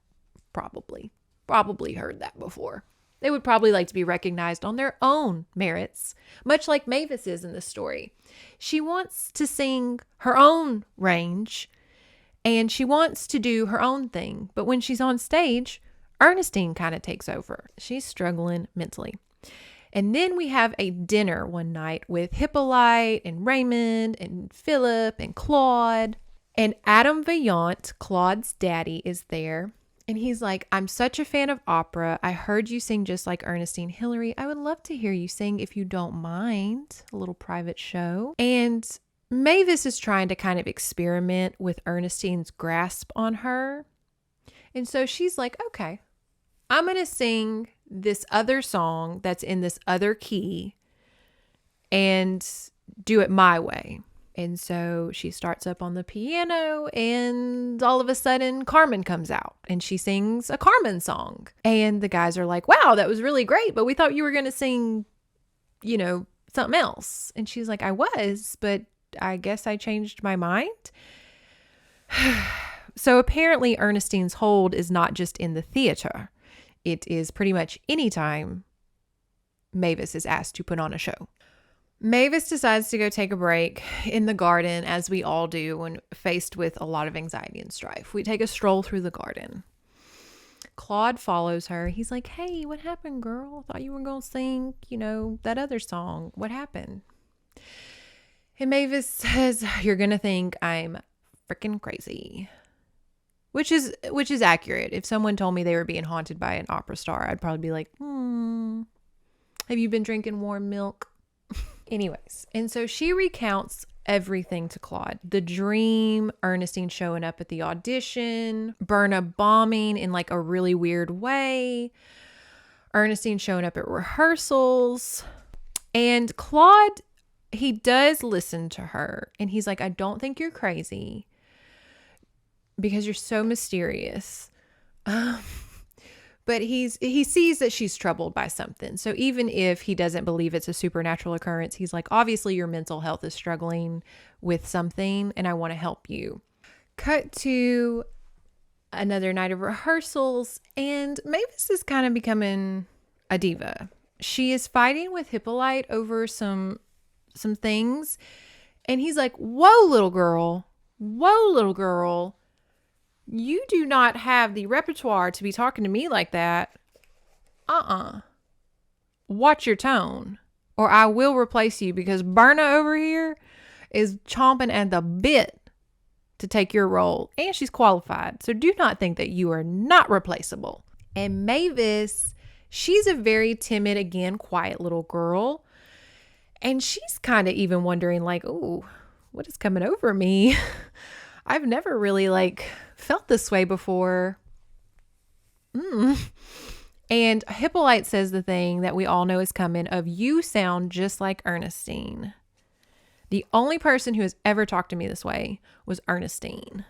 Probably heard that before. They would probably like to be recognized on their own merits, much like Mavis is in the story. She wants to sing her own range and she wants to do her own thing. But when she's on stage, Ernestine kind of takes over. She's struggling mentally. And then we have a dinner one night with Hippolyte and Raymond and Philip and Claude. And Adam Vaillant, Claude's daddy, is there. And he's like, I'm such a fan of opera. I heard you sing just like Ernestine. Hillary, I would love to hear you sing if you don't mind. A little private show. And Mavis is trying to kind of experiment with Ernestine's grasp on her. And so she's like, okay, I'm going to sing this other song that's in this other key and do it my way. And so she starts up on the piano and all of a sudden Carmen comes out and she sings a Carmen song. And the guys are like, wow, that was really great. But we thought you were going to sing, something else. And she's like, I was, but I guess I changed my mind. So apparently Ernestine's hold is not just in the theater. It is pretty much any time Mavis is asked to put on a show. Mavis decides to go take a break in the garden, as we all do when faced with a lot of anxiety and strife. We take a stroll through the garden. Claude follows her. He's like, hey, what happened, girl? I thought you were going to sing, that other song. What happened? And Mavis says, you're going to think I'm freaking crazy. Which is accurate. If someone told me they were being haunted by an opera star, I'd probably be like, have you been drinking warm milk? Anyways, and so she recounts everything to Claude. The dream, Ernestine showing up at the audition, Berna bombing in like a really weird way, Ernestine showing up at rehearsals. And Claude, he does listen to her. And he's like, I don't think you're crazy because you're so mysterious. But he sees that she's troubled by something. So even if he doesn't believe it's a supernatural occurrence, he's like, obviously your mental health is struggling with something and I want to help you. Cut to another night of rehearsals, and Mavis is kind of becoming a diva. She is fighting with Hippolyte over some things. And he's like, whoa, little girl. You do not have the repertoire to be talking to me like that. Watch your tone, or I will replace you, because Berna over here is chomping at the bit to take your role, and she's qualified. So do not think that you are not replaceable. And Mavis, she's a very timid, again, quiet little girl. And she's kind of even wondering like, oh, what is coming over me? I've never really felt this way before. And Hippolyte says the thing that we all know is coming of, you sound just like Ernestine. The only person who has ever talked to me this way was Ernestine.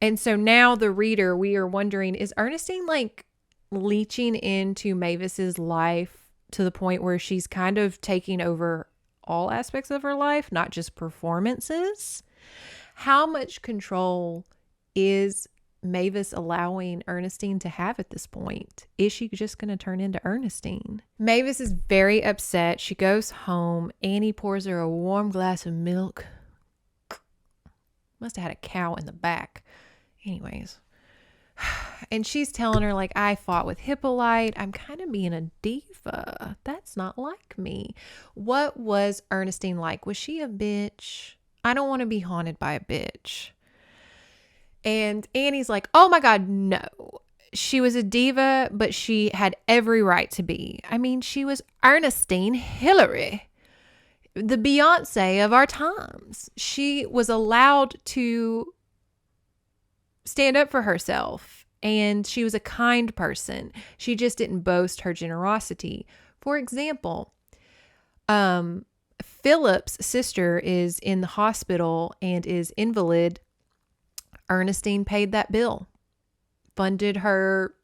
And so now the reader, we are wondering, is Ernestine leeching into Mavis's life to the point where she's kind of taking over all aspects of her life, not just performances? How much control is Mavis allowing Ernestine to have at this point? Is she just going to turn into Ernestine? Mavis is very upset. She goes home. Annie pours her a warm glass of milk. Must have had a cow in the back. Anyways. And she's telling her I fought with Hippolyte. I'm kind of being a diva. That's not like me. What was Ernestine like? Was she a bitch? I don't want to be haunted by a bitch. And Annie's like, oh my God, no. She was a diva, but she had every right to be. I mean, she was Ernestine Hillary, the Beyonce of our times. She was allowed to stand up for herself, and she was a kind person. She just didn't boast her generosity. For example, Philip's sister is in the hospital and is invalid. Ernestine paid that bill, funded her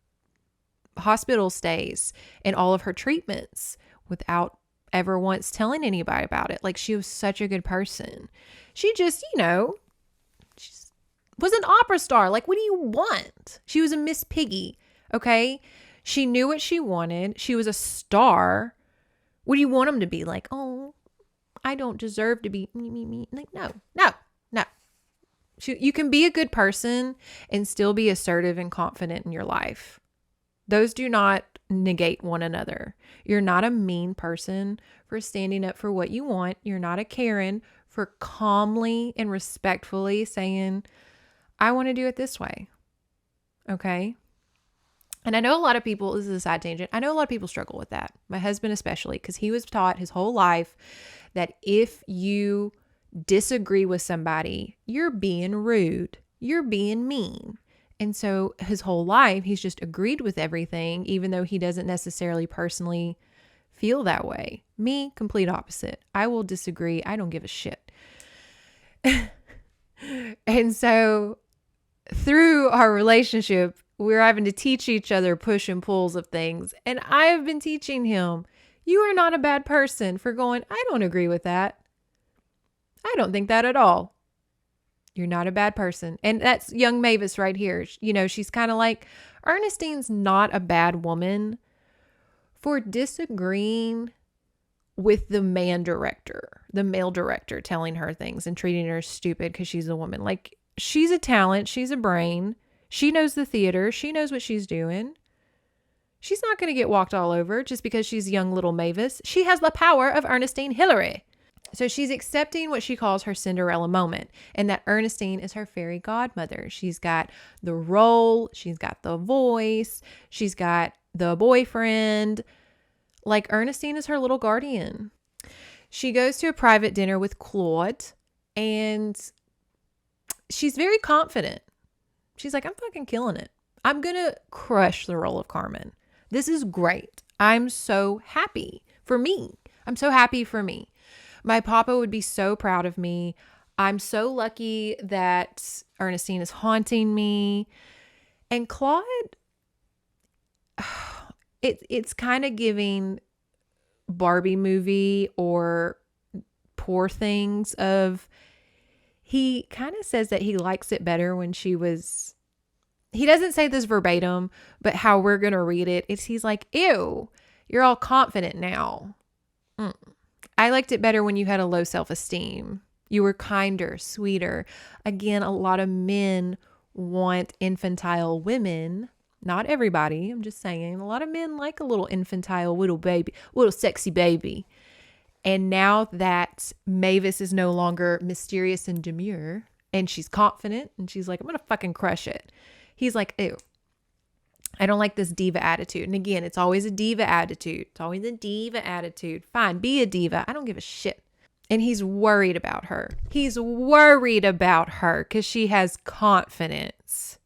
hospital stays and all of her treatments without ever once telling anybody about it. She was such a good person. She just, she was an opera star. What do you want? She was a Miss Piggy, okay? She knew what she wanted. She was a star. What do you want them to be? Oh, I don't deserve to be me. No. You can be a good person and still be assertive and confident in your life. Those do not negate one another. You're not a mean person for standing up for what you want. You're not a Karen for calmly and respectfully saying, I want to do it this way. Okay? And I know a lot of people, this is a side tangent, I know a lot of people struggle with that. My husband especially, because he was taught his whole life that if you disagree with somebody, you're being rude, you're being mean. And so his whole life, he's just agreed with everything, even though he doesn't necessarily personally feel that way. Me, complete opposite. I will disagree. I don't give a shit. And so through our relationship, we're having to teach each other push and pulls of things. And I have been teaching him, you are not a bad person for going, I don't agree with that. I don't think that at all. You're not a bad person. And that's young Mavis right here. She's kind of Ernestine's not a bad woman for disagreeing with the male director telling her things and treating her stupid because she's a woman. She's a talent. She's a brain. She knows the theater. She knows what she's doing. She's not going to get walked all over just because she's young little Mavis. She has the power of Ernestine Hillary. So she's accepting what she calls her Cinderella moment, and that Ernestine is her fairy godmother. She's got the role, she's got the voice, she's got the boyfriend. Ernestine is her little guardian. She goes to a private dinner with Claude, and she's very confident. She's like, I'm fucking killing it. I'm going to crush the role of Carmen. This is great. I'm so happy for me. I'm so happy for me. My papa would be so proud of me. I'm so lucky that Ernestine is haunting me. And Claude, it's kind of giving Barbie movie or Poor Things of, he kind of says that he likes it better when she was, he doesn't say this verbatim, but how we're going to read it, he's like, ew, you're all confident now. I liked it better when you had a low self-esteem. You were kinder, sweeter. Again, a lot of men want infantile women. Not everybody, I'm just saying. A lot of men like a little infantile little baby, little sexy baby. And now that Mavis is no longer mysterious and demure, and she's confident, and she's like, I'm going to fucking crush it. He's like, ew, I don't like this diva attitude. And again, it's always a diva attitude. It's always a diva attitude. Fine, be a diva. I don't give a shit. And he's worried about her. He's worried about her because she has confidence.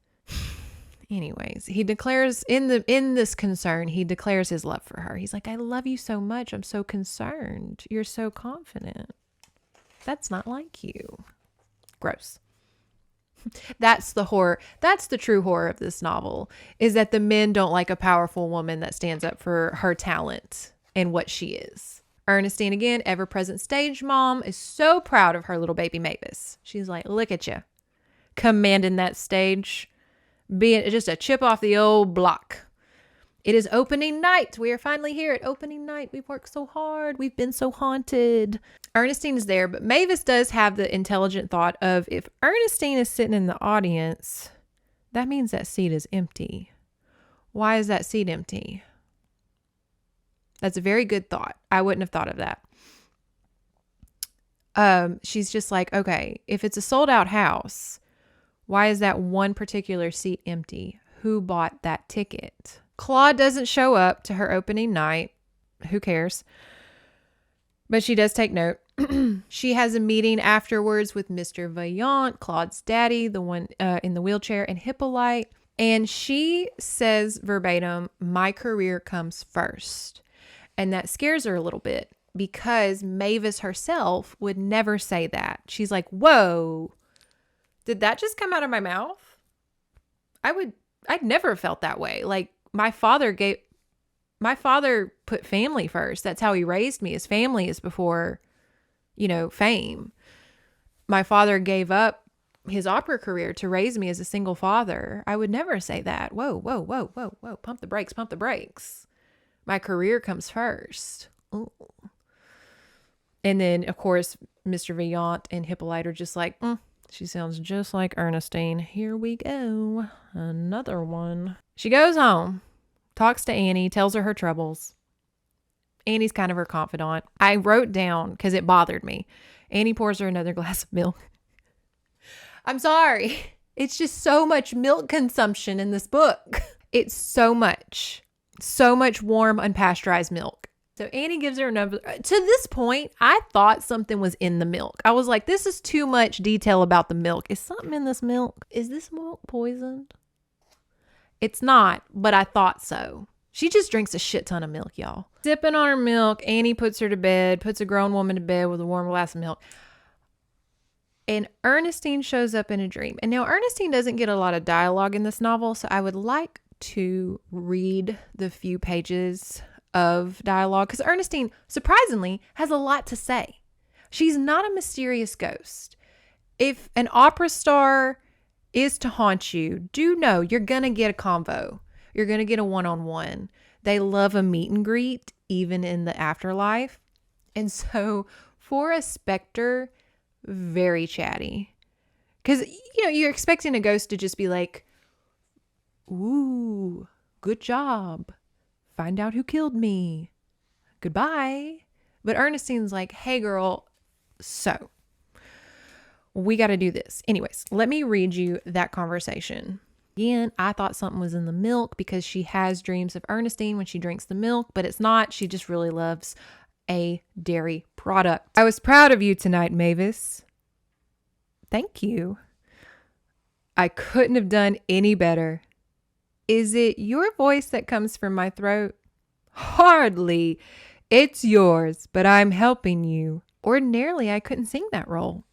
Anyways, he declares in this concern, he declares his love for her. He's like, I love you so much. I'm so concerned. You're so confident. That's not like you. Gross. That's the horror. That's the true horror of this novel, is that the men don't like a powerful woman that stands up for her talent and what she is. Ernestine, again, ever-present stage mom, is so proud of her little baby Mavis. She's like, look at you, commanding that stage, being just a chip off the old block. It is opening night. We are finally here at opening night. We've worked so hard. We've been so haunted. Ernestine is there, but Mavis does have the intelligent thought of, if Ernestine is sitting in the audience, that means that seat is empty. Why is that seat empty? That's a very good thought. I wouldn't have thought of that. She's just like, okay, if it's a sold out house, why is that one particular seat empty? Who bought that ticket? Claude doesn't show up to her opening night. Who cares? But she does take note. She has a meeting afterwards with Mr. Vaillant, Claude's daddy, the one in the wheelchair, and Hippolyte. And she says verbatim, my career comes first. And that scares her a little bit because Mavis herself would never say that. She's like, whoa, did that just come out of my mouth? I'd never felt that way. Like, my father put family first. That's how he raised me. His family is before, fame. My father gave up his opera career to raise me as a single father. I would never say that. Whoa, whoa, whoa, whoa, whoa. Pump the brakes, pump the brakes. My career comes first. Ooh. And then, of course, Mr. Vaillant and Hippolyte are just like, she sounds just like Ernestine. Here we go. Another one. She goes home, talks to Annie, tells her troubles. Annie's kind of her confidant. I wrote down, because it bothered me, Annie pours her another glass of milk. I'm sorry. It's just so much milk consumption in this book. It's so much warm, unpasteurized milk. So Annie gives her another. To this point, I thought something was in the milk. I was like, this is too much detail about the milk. Is something in this milk? Is this milk poisoned? It's not, but I thought so. She just drinks a shit ton of milk, y'all. Sipping on her milk, Annie puts her to bed, puts a grown woman to bed with a warm glass of milk. And Ernestine shows up in a dream. And now Ernestine doesn't get a lot of dialogue in this novel, so I would like to read the few pages of dialogue, because Ernestine, surprisingly, has a lot to say. She's not a mysterious ghost. If an opera star is to haunt you, do know you're going to get a convo. You're going to get a one-on-one. They love a meet and greet, even in the afterlife. And so for a specter, very chatty. Because, you're expecting a ghost to just be like, ooh, good job. Find out who killed me. Goodbye. But Ernestine's like, hey girl, so we got to do this. Anyways, let me read you that conversation. Again, I thought something was in the milk because she has dreams of Ernestine when she drinks the milk, but it's not. She just really loves a dairy product. I was proud of you tonight, Mavis. Thank you. I couldn't have done any better. Is it your voice that comes from my throat? Hardly. It's yours, but I'm helping you. Ordinarily, I couldn't sing that role.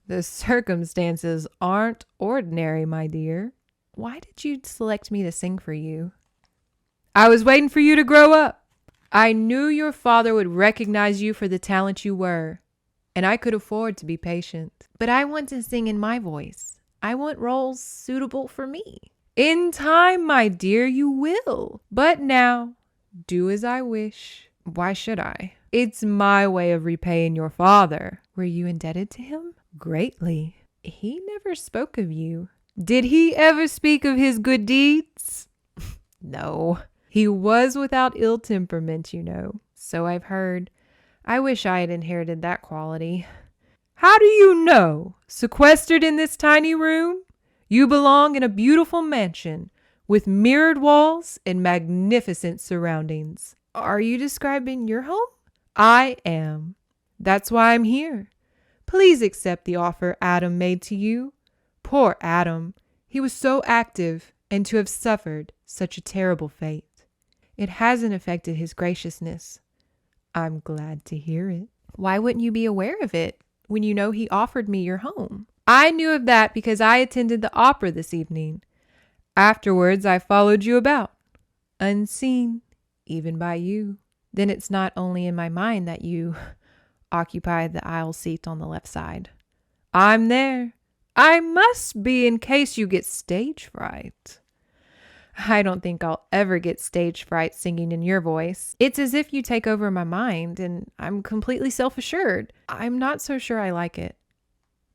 The circumstances aren't ordinary, my dear. Why did you select me to sing for you? I was waiting for you to grow up. I knew your father would recognize you for the talent you were, and I could afford to be patient. But I want to sing in my voice. I want roles suitable for me. In time, my dear, you will. But now, do as I wish. Why should I? It's my way of repaying your father. Were you indebted to him? Greatly. He never spoke of you. Did he ever speak of his good deeds? No. He was without ill temperament, you know. So I've heard. I wish I had inherited that quality. How do you know? Sequestered in this tiny room? You belong in a beautiful mansion with mirrored walls and magnificent surroundings. Are you describing your home? I am. That's why I'm here. Please accept the offer Adam made to you. Poor Adam. He was so active, and to have suffered such a terrible fate. It hasn't affected his graciousness. I'm glad to hear it. Why wouldn't you be aware of it when you know he offered me your home? I knew of that because I attended the opera this evening. Afterwards, I followed you about, unseen, even by you. Then it's not only in my mind that you occupy the aisle seat on the left side. I'm there. I must be in case you get stage fright. I don't think I'll ever get stage fright singing in your voice. It's as if you take over my mind and I'm completely self-assured. I'm not so sure I like it.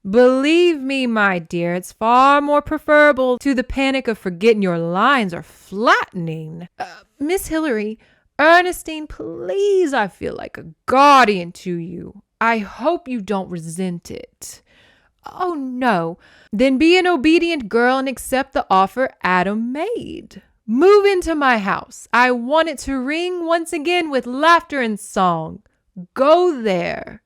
Believe me, my dear, it's far more preferable to the panic of forgetting your lines or flattening. Miss Hillary, Ernestine, please, I feel like a guardian to you. I hope you don't resent it. Oh, no. Then be an obedient girl and accept the offer Adam made. Move into my house. I want it to ring once again with laughter and song. Go there.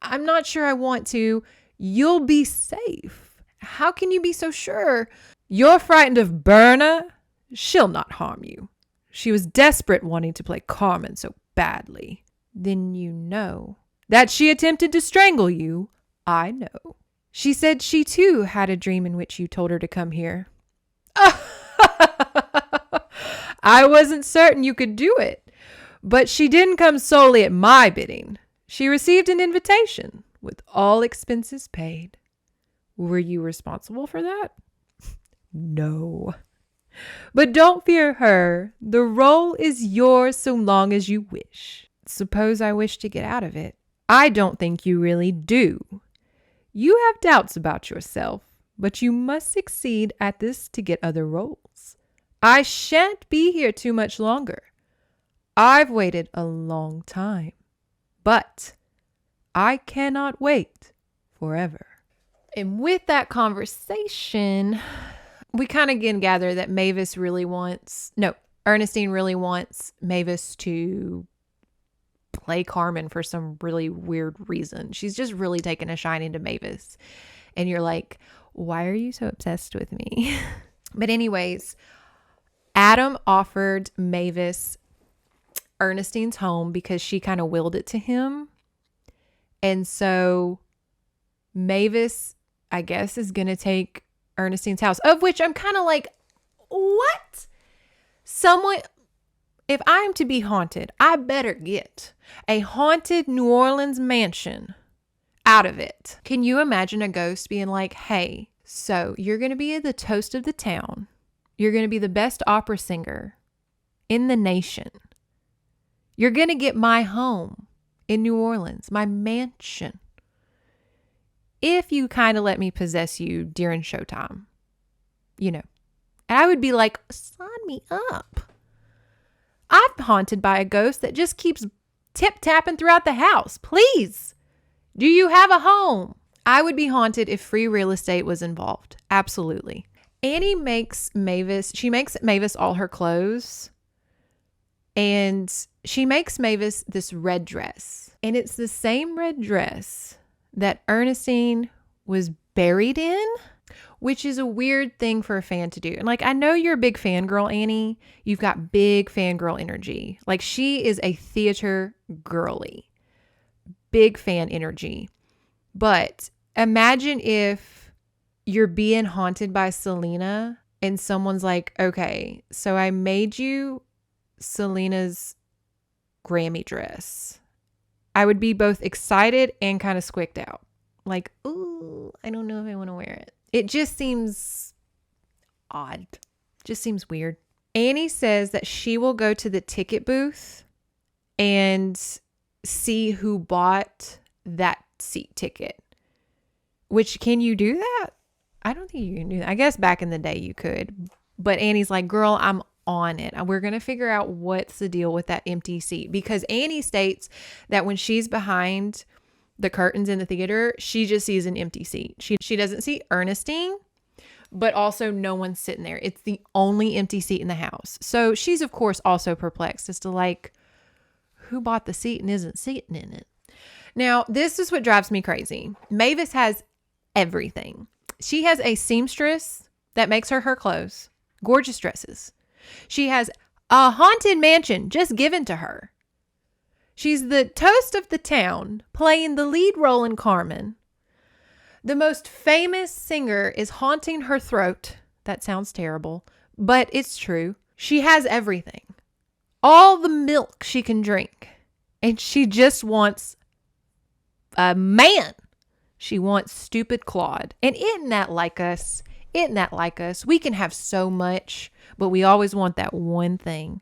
I'm not sure I want to. You'll be safe. How can you be so sure? You're frightened of Berna? She'll not harm you. She was desperate wanting to play Carmen so badly. Then you know. That she attempted to strangle you? I know. She said she too had a dream in which you told her to come here. I wasn't certain you could do it, but she didn't come solely at my bidding. She received an invitation with all expenses paid. Were you responsible for that? No. But don't fear her. The role is yours so long as you wish. Suppose I wish to get out of it. I don't think you really do. You have doubts about yourself, but you must succeed at this to get other roles. I shan't be here too much longer. I've waited a long time, but I cannot wait forever. And with that conversation, we kind of can gather that Ernestine really wants Mavis to play Carmen for some really weird reason. She's just really taken a shining to Mavis. And you're like, why are you so obsessed with me? But anyways, Adam offered Mavis Ernestine's home because she kind of willed it to him. And so Mavis, I guess, is going to take Ernestine's house, of which I'm kind of like, what? If I'm to be haunted, I better get a haunted New Orleans mansion out of it. Can you imagine a ghost being like, hey, so you're going to be the toast of the town. You're going to be the best opera singer in the nation. You're going to get my home in New Orleans, my mansion, if you kind of let me possess you during showtime, you know. And I would be like, sign me up. I'm haunted by a ghost that just keeps tip-tapping throughout the house. Please, do you have a home? I would be haunted if free real estate was involved. Absolutely. Annie makes Mavis all her clothes. And she makes Mavis this red dress. And it's the same red dress that Ernestine was buried in, which is a weird thing for a fan to do. And like, I know you're a big fangirl, Annie. You've got big fangirl energy. Like, she is a theater girly. Big fan energy. But imagine if you're being haunted by Selena and someone's like, okay, so I made you Selena's Grammy dress. I would be both excited and kind of squicked out. Like, ooh, I don't know if I want to wear it. It just seems odd. Just seems weird. Annie says that she will go to the ticket booth and see who bought that seat ticket. Which, can you do that? I don't think you can do that. I guess back in the day you could. But Annie's like, girl, I'm on it. We're going to figure out what's the deal with that empty seat. Because Annie states that when she's behind the curtains in the theater, she just sees an empty seat. She doesn't see Ernestine, but also no one's sitting there. It's the only empty seat in the house. So she's, of course, also perplexed as to like, who bought the seat and isn't sitting in it? Now, this is what drives me crazy. Mavis has everything. She has a seamstress that makes her clothes, gorgeous dresses. She has a haunted mansion just given to her. She's the toast of the town, playing the lead role in Carmen. The most famous singer is haunting her throat. That sounds terrible, but it's true. She has everything. All the milk she can drink. And she just wants a man. She wants stupid Claude. And isn't that like us? Isn't that like us? We can have so much, but we always want that one thing.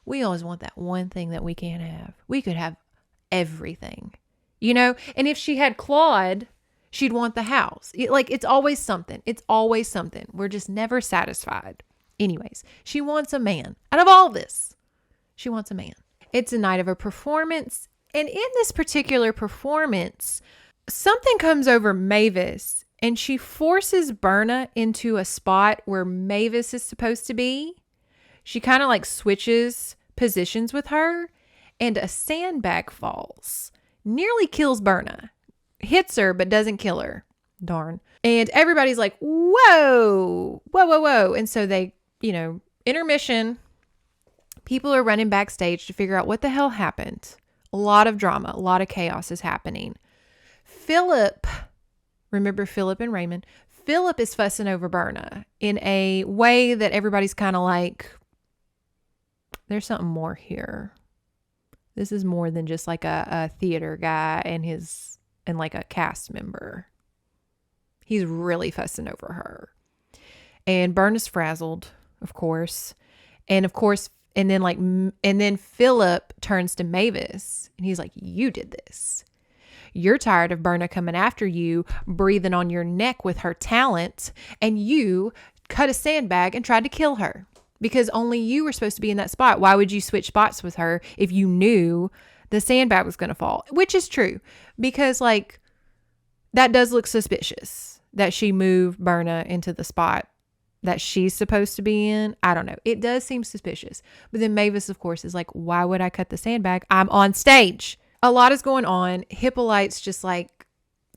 We always want that one thing that we can't have. We could have everything, you know? And if she had Claude, she'd want the house. It's always something. It's always something. We're just never satisfied. Anyways, she wants a man. Out of all this, she wants a man. It's a night of a performance. And in this particular performance, something comes over Mavis and she forces Berna into a spot where Mavis is supposed to be. She kind of like switches positions with her and a sandbag falls. Nearly kills Berna. Hits her but doesn't kill her. Darn. And everybody's like, whoa, whoa, whoa, whoa. And so they, intermission. People are running backstage to figure out what the hell happened. A lot of drama, a lot of chaos is happening. Philip, remember Philip and Raymond? Philip is fussing over Berna in a way that everybody's kind of like, there's something more here. This is more than just like a theater guy and like a cast member. He's really fussing over her. And Berna's frazzled, of course. And then Philip turns to Mavis and he's like, you did this. You're tired of Berna coming after you, breathing on your neck with her talent, and you cut a sandbag and tried to kill her because only you were supposed to be in that spot. Why would you switch spots with her if you knew the sandbag was going to fall? Which is true, because that does look suspicious that she moved Berna into the spot that she's supposed to be in. I don't know. It does seem suspicious. But then Mavis, of course, is like, why would I cut the sandbag? I'm on stage. A lot is going on. Hippolyte's just like,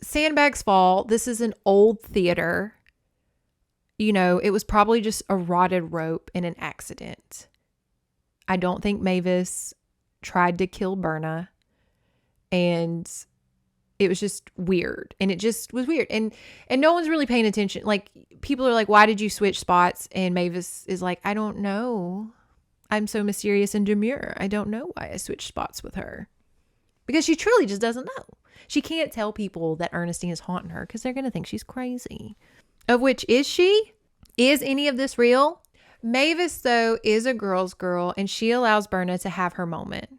sandbags fall. This is an old theater. It was probably just a rotted rope in an accident. I don't think Mavis tried to kill Berna. And it was just weird. And it just was weird. And no one's really paying attention. Like, people are like, why did you switch spots? And Mavis is like, I don't know. I'm so mysterious and demure. I don't know why I switched spots with her. Because she truly just doesn't know. She can't tell people that Ernestine is haunting her because they're going to think she's crazy. Of which, is she? Is any of this real? Mavis, though, is a girl's girl, and she allows Berna to have her moment,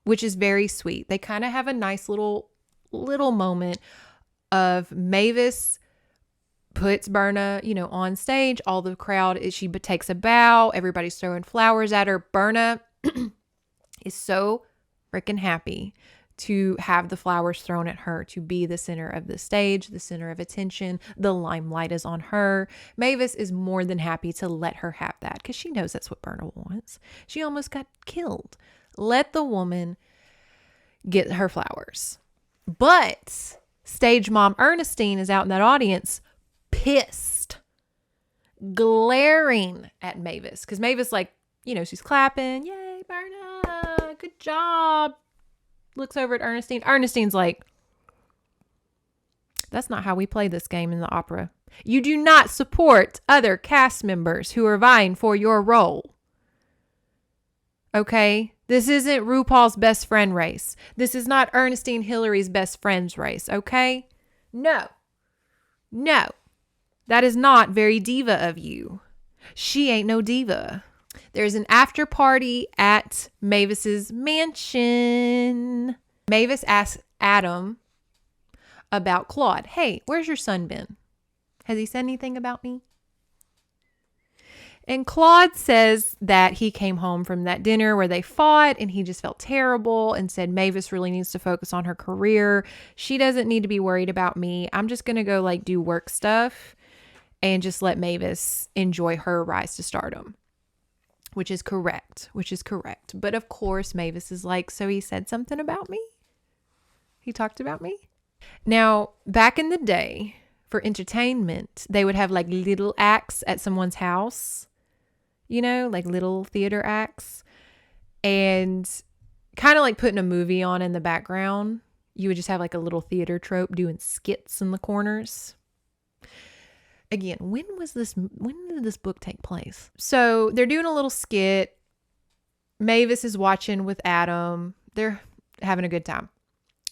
which is very sweet. They kind of have a nice little moment of Mavis puts Berna, on stage. All the crowd, she takes a bow. Everybody's throwing flowers at her. Berna is so freaking happy to have the flowers thrown at her, to be the center of the stage, the center of attention. The limelight is on her. Mavis is more than happy to let her have that because she knows that's what Berna wants. She almost got killed. Let the woman get her flowers. But stage mom Ernestine is out in that audience, pissed, glaring at Mavis. Because Mavis, like, you know, she's clapping. Yay, Berna. Good job. Looks over at Ernestine. Ernestine's like, that's not how we play this game in the opera. You do not support other cast members who are vying for your role. Okay? This isn't RuPaul's best friend race. This is not Ernestine Hillary's best friends race. Okay? No. No. That is not very diva of you. She ain't no diva. There's an after party at Mavis's mansion. Mavis asks Adam about Claude. Hey, where's your son been? Has he said anything about me? And Claude says that he came home from that dinner where they fought and he just felt terrible and said Mavis really needs to focus on her career. She doesn't need to be worried about me. I'm just going to go like do work stuff and just let Mavis enjoy her rise to stardom. Which is correct. But of course, Mavis is like, so he said something about me? He talked about me? Now, back in the day, for entertainment, they would have like little acts at someone's house. You know, like little theater acts. And kind of like putting a movie on in the background. You would just have like a little theater trope doing skits in the corners. Again, when did this book take place? So they're doing a little skit. Mavis is watching with Adam. They're having a good time.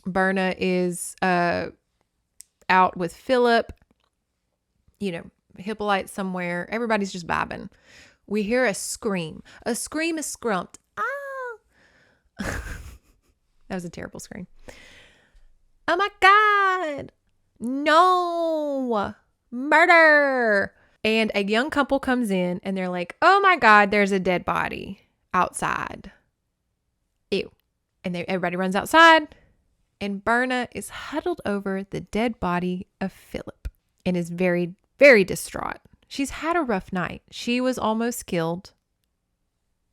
Berna is out with Philip. You know, Hippolyte somewhere. Everybody's just vibing. We hear a scream. A scream is scrumped. Ah! That was a terrible scream. Oh my God! No! Murder! And a young couple comes in and they're like, oh my God, there's a dead body outside. Ew. And everybody runs outside and Berna is huddled over the dead body of Philip and is very, very distraught. She's had a rough night. She was almost killed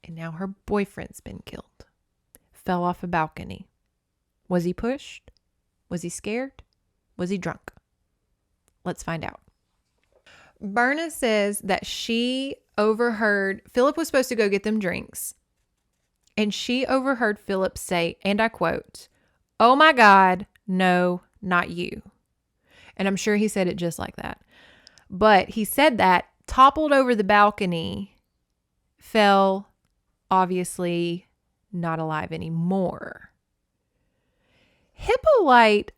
and now her boyfriend's been killed. Fell off a balcony. Was he pushed? Was he scared? Was he drunk? Let's find out. Berna says that she overheard, Philip was supposed to go get them drinks. And she overheard Philip say, and I quote, oh my God, no, not you. And I'm sure he said it just like that. But he said that, toppled over the balcony, fell, obviously not alive anymore. Hippolyte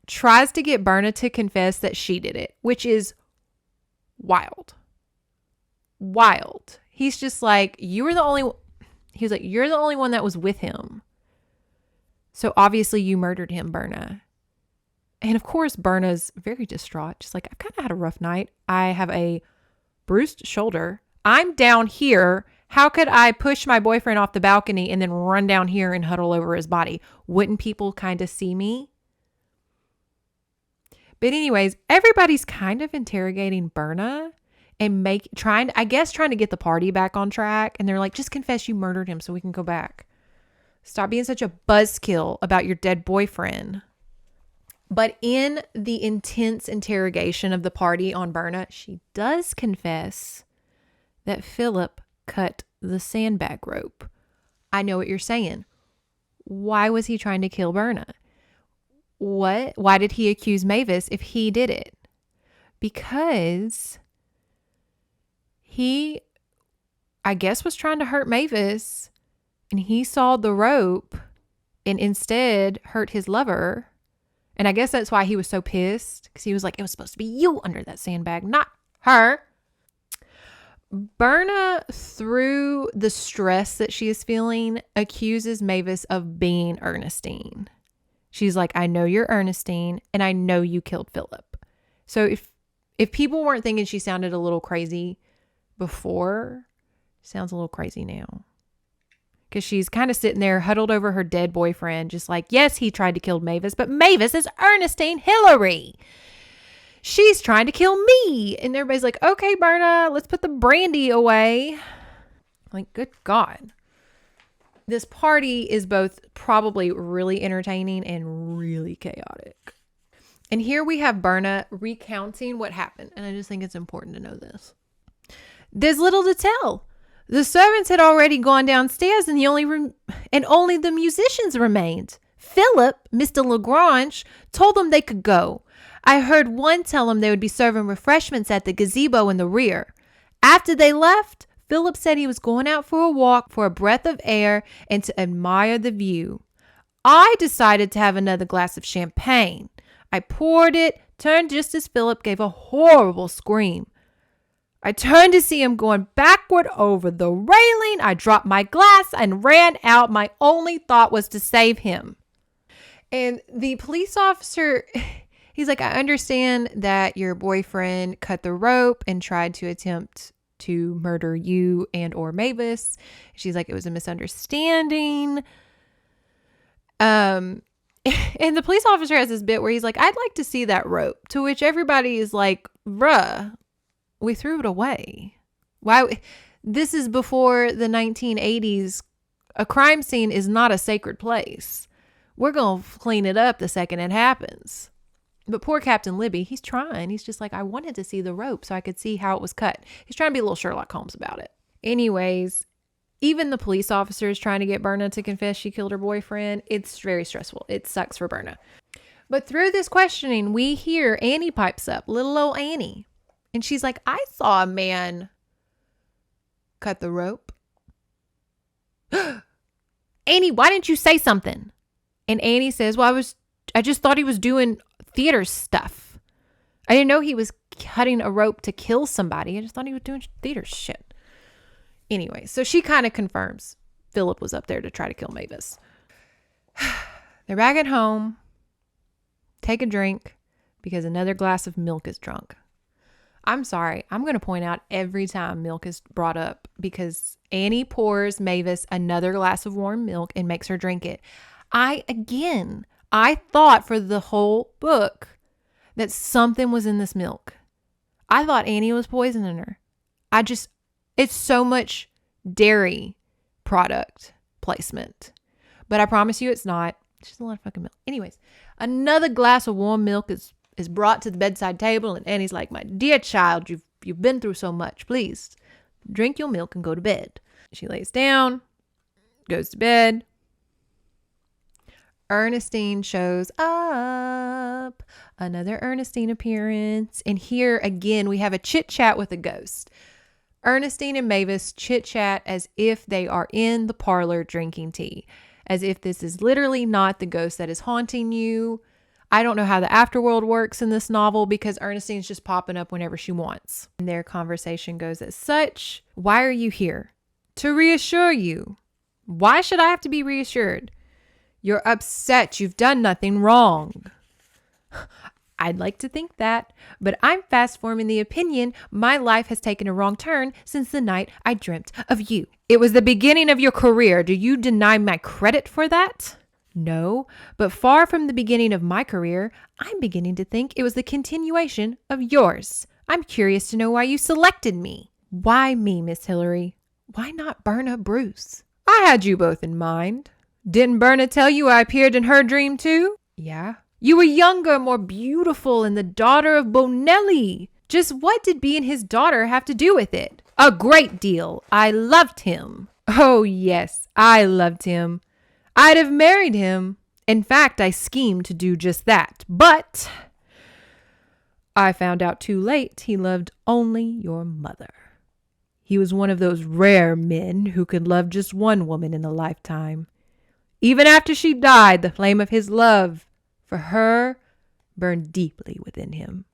tries to get Berna to confess that she did it, which is wild. He's just like, you're the only one that was with him. So obviously you murdered him, Berna. And of course, Berna's very distraught. Just like, I've kind of had a rough night. I have a bruised shoulder. I'm down here. How could I push my boyfriend off the balcony and then run down here and huddle over his body? Wouldn't people kind of see me? But anyways, everybody's kind of interrogating Berna and trying to get the party back on track. And they're like, just confess you murdered him so we can go back. Stop being such a buzzkill about your dead boyfriend. But in the intense interrogation of the party on Berna, she does confess that Philip cut the sandbag rope. I know what you're saying. Why was he trying to kill Berna? What? Why did he accuse Mavis if he did it? Because he, I guess, was trying to hurt Mavis and he saw the rope and instead hurt his lover. And I guess that's why he was so pissed, because he was like, it was supposed to be you under that sandbag, not her. Berna, through the stress that she is feeling, accuses Mavis of being Ernestine. She's like, I know you're Ernestine, and I know you killed Philip. So if people weren't thinking she sounded a little crazy before, she sounds a little crazy now. because she's kind of sitting there huddled over her dead boyfriend, just like, yes, he tried to kill Mavis, but Mavis is Ernestine Hillary. She's trying to kill me. And everybody's like, okay, Berna, let's put the brandy away. Like, good God. This party is both probably really entertaining and really chaotic. And here we have Berna recounting what happened. And I just think it's important to know this. There's little to tell. The servants had already gone downstairs and only the musicians remained. Philip, Mr. Lagrange, told them they could go. I heard one tell them they would be serving refreshments at the gazebo in the rear. After they left, Philip said he was going out for a walk for a breath of air and to admire the view. I decided to have another glass of champagne. I poured it, turned just as Philip gave a horrible scream. I turned to see him going backward over the railing. I dropped my glass and ran out. My only thought was to save him. And the police officer, he's like, I understand that your boyfriend cut the rope and tried to attempt to murder you and or Mavis. She's like, it was a misunderstanding. And the police officer has this bit where he's like, I'd like to see that rope. To which everybody is like, bruh, we threw it away. Why? This is before the 1980s. A crime scene is not a sacred place. We're going to clean it up the second it happens. But poor Captain Libby, he's trying. He's just like, I wanted to see the rope so I could see how it was cut. He's trying to be a little Sherlock Holmes about it. Anyways, even the police officer is trying to get Berna to confess she killed her boyfriend. It's very stressful. It sucks for Berna. But through this questioning, we hear Annie pipes up, little old Annie. And she's like, I saw a man cut the rope. Annie, why didn't you say something? And Annie says, well, I just thought he was doing theater stuff. I didn't know he was cutting a rope to kill somebody. I just thought he was doing theater shit. Anyway, so she kind of confirms Philip was up there to try to kill Mavis. They're back at home. Take a drink because another glass of milk is drunk. I'm sorry. I'm going to point out every time milk is brought up because Annie pours Mavis another glass of warm milk and makes her drink it. I thought for the whole book that something was in this milk. I thought Annie was poisoning her. It's so much dairy product placement. But I promise you it's not. It's just a lot of fucking milk. Anyways, another glass of warm milk is brought to the bedside table and Annie's like, my dear child, you've been through so much. Please drink your milk and go to bed. She lays down, goes to bed. Ernestine shows up. Another Ernestine appearance. And here again, we have a chit chat with a ghost. Ernestine and Mavis chit chat as if they are in the parlor drinking tea. As if this is literally not the ghost that is haunting you. I don't know how the afterworld works in this novel because Ernestine's just popping up whenever she wants. And their conversation goes as such. Why are you here? To reassure you. Why should I have to be reassured? You're upset. You've done nothing wrong. I'd like to think that, but I'm fast forming the opinion my life has taken a wrong turn since the night I dreamt of you. It was the beginning of your career. Do you deny my credit for that? No, but far from the beginning of my career, I'm beginning to think it was the continuation of yours. I'm curious to know why you selected me. Why me, Miss Hillary? Why not Berna Bruce? I had you both in mind. Didn't Berna tell you I appeared in her dream too? Yeah. You were younger, more beautiful, and the daughter of Bonelli. Just what did being his daughter have to do with it? A great deal. I loved him. Oh, yes, I loved him. I'd have married him. In fact, I schemed to do just that. But I found out too late he loved only your mother. He was one of those rare men who could love just one woman in a lifetime. Even after she died, the flame of his love for her burned deeply within him.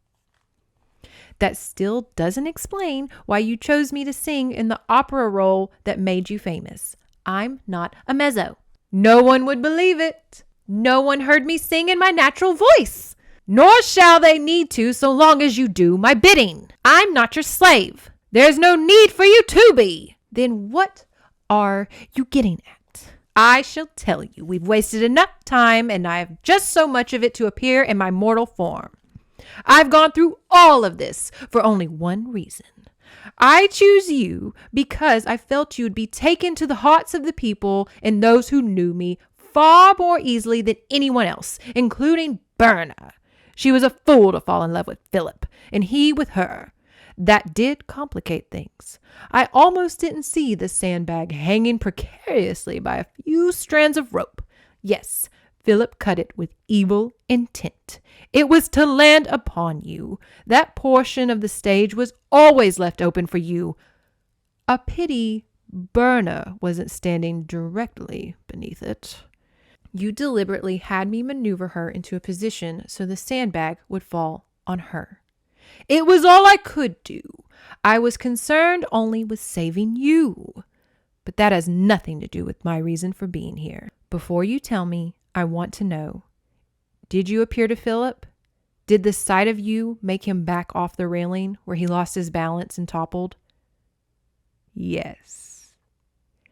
That still doesn't explain why you chose me to sing in the opera role that made you famous. I'm not a mezzo. No one would believe it. No one heard me sing in my natural voice. Nor shall they need to so long as you do my bidding. I'm not your slave. There's no need for you to be. Then what are you getting at? I shall tell you, we've wasted enough time, and I have just so much of it to appear in my mortal form. I've gone through all of this for only one reason. I choose you because I felt you'd be taken to the hearts of the people and those who knew me far more easily than anyone else, including Berna. She was a fool to fall in love with Philip, and he with her. That did complicate things. I almost didn't see the sandbag hanging precariously by a few strands of rope. Yes, Philip cut it with evil intent. It was to land upon you. That portion of the stage was always left open for you. A pity Berna wasn't standing directly beneath it. You deliberately had me maneuver her into a position so the sandbag would fall on her. It was all I could do. I was concerned only with saving you. But that has nothing to do with my reason for being here. Before you tell me, I want to know, did you appear to Philip? Did the sight of you make him back off the railing where he lost his balance and toppled? Yes.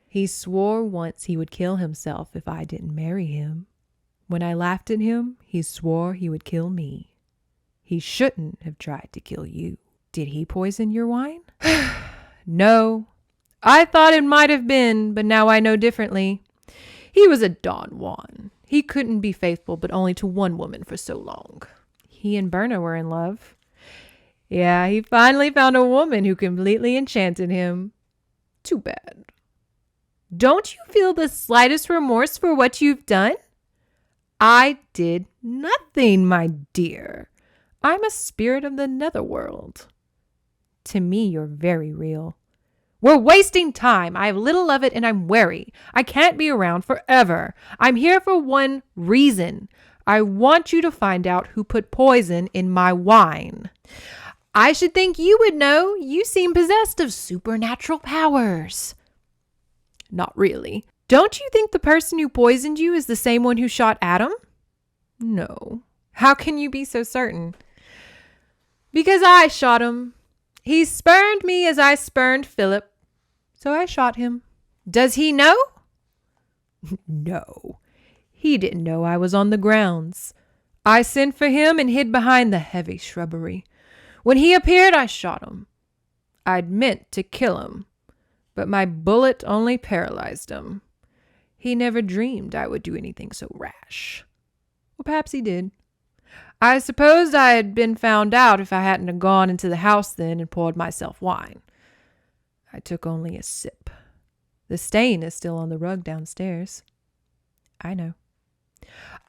He swore once he would kill himself if I didn't marry him. When I laughed at him, he swore he would kill me. He shouldn't have tried to kill you. Did he poison your wine? No. I thought it might have been, but now I know differently. He was a Don Juan. He couldn't be faithful but only to one woman for so long. He and Berna were in love. Yeah, he finally found a woman who completely enchanted him. Too bad. Don't you feel the slightest remorse for what you've done? I did nothing, my dear. I'm a spirit of the netherworld. To me, you're very real. We're wasting time. I have little of it and I'm wary. I can't be around forever. I'm here for one reason. I want you to find out who put poison in my wine. I should think you would know. You seem possessed of supernatural powers. Not really. Don't you think the person who poisoned you is the same one who shot Adam? No. How can you be so certain? Because I shot him. He spurned me as I spurned Philip, so I shot him. Does he know? No. He didn't know I was on the grounds. I sent for him and hid behind the heavy shrubbery. When he appeared, I shot him. I'd meant to kill him, but my bullet only paralyzed him. He never dreamed I would do anything so rash. Well, perhaps he did. I supposed I had been found out if I hadn't gone into the house then and poured myself wine. I took only a sip. The stain is still on the rug downstairs. I know.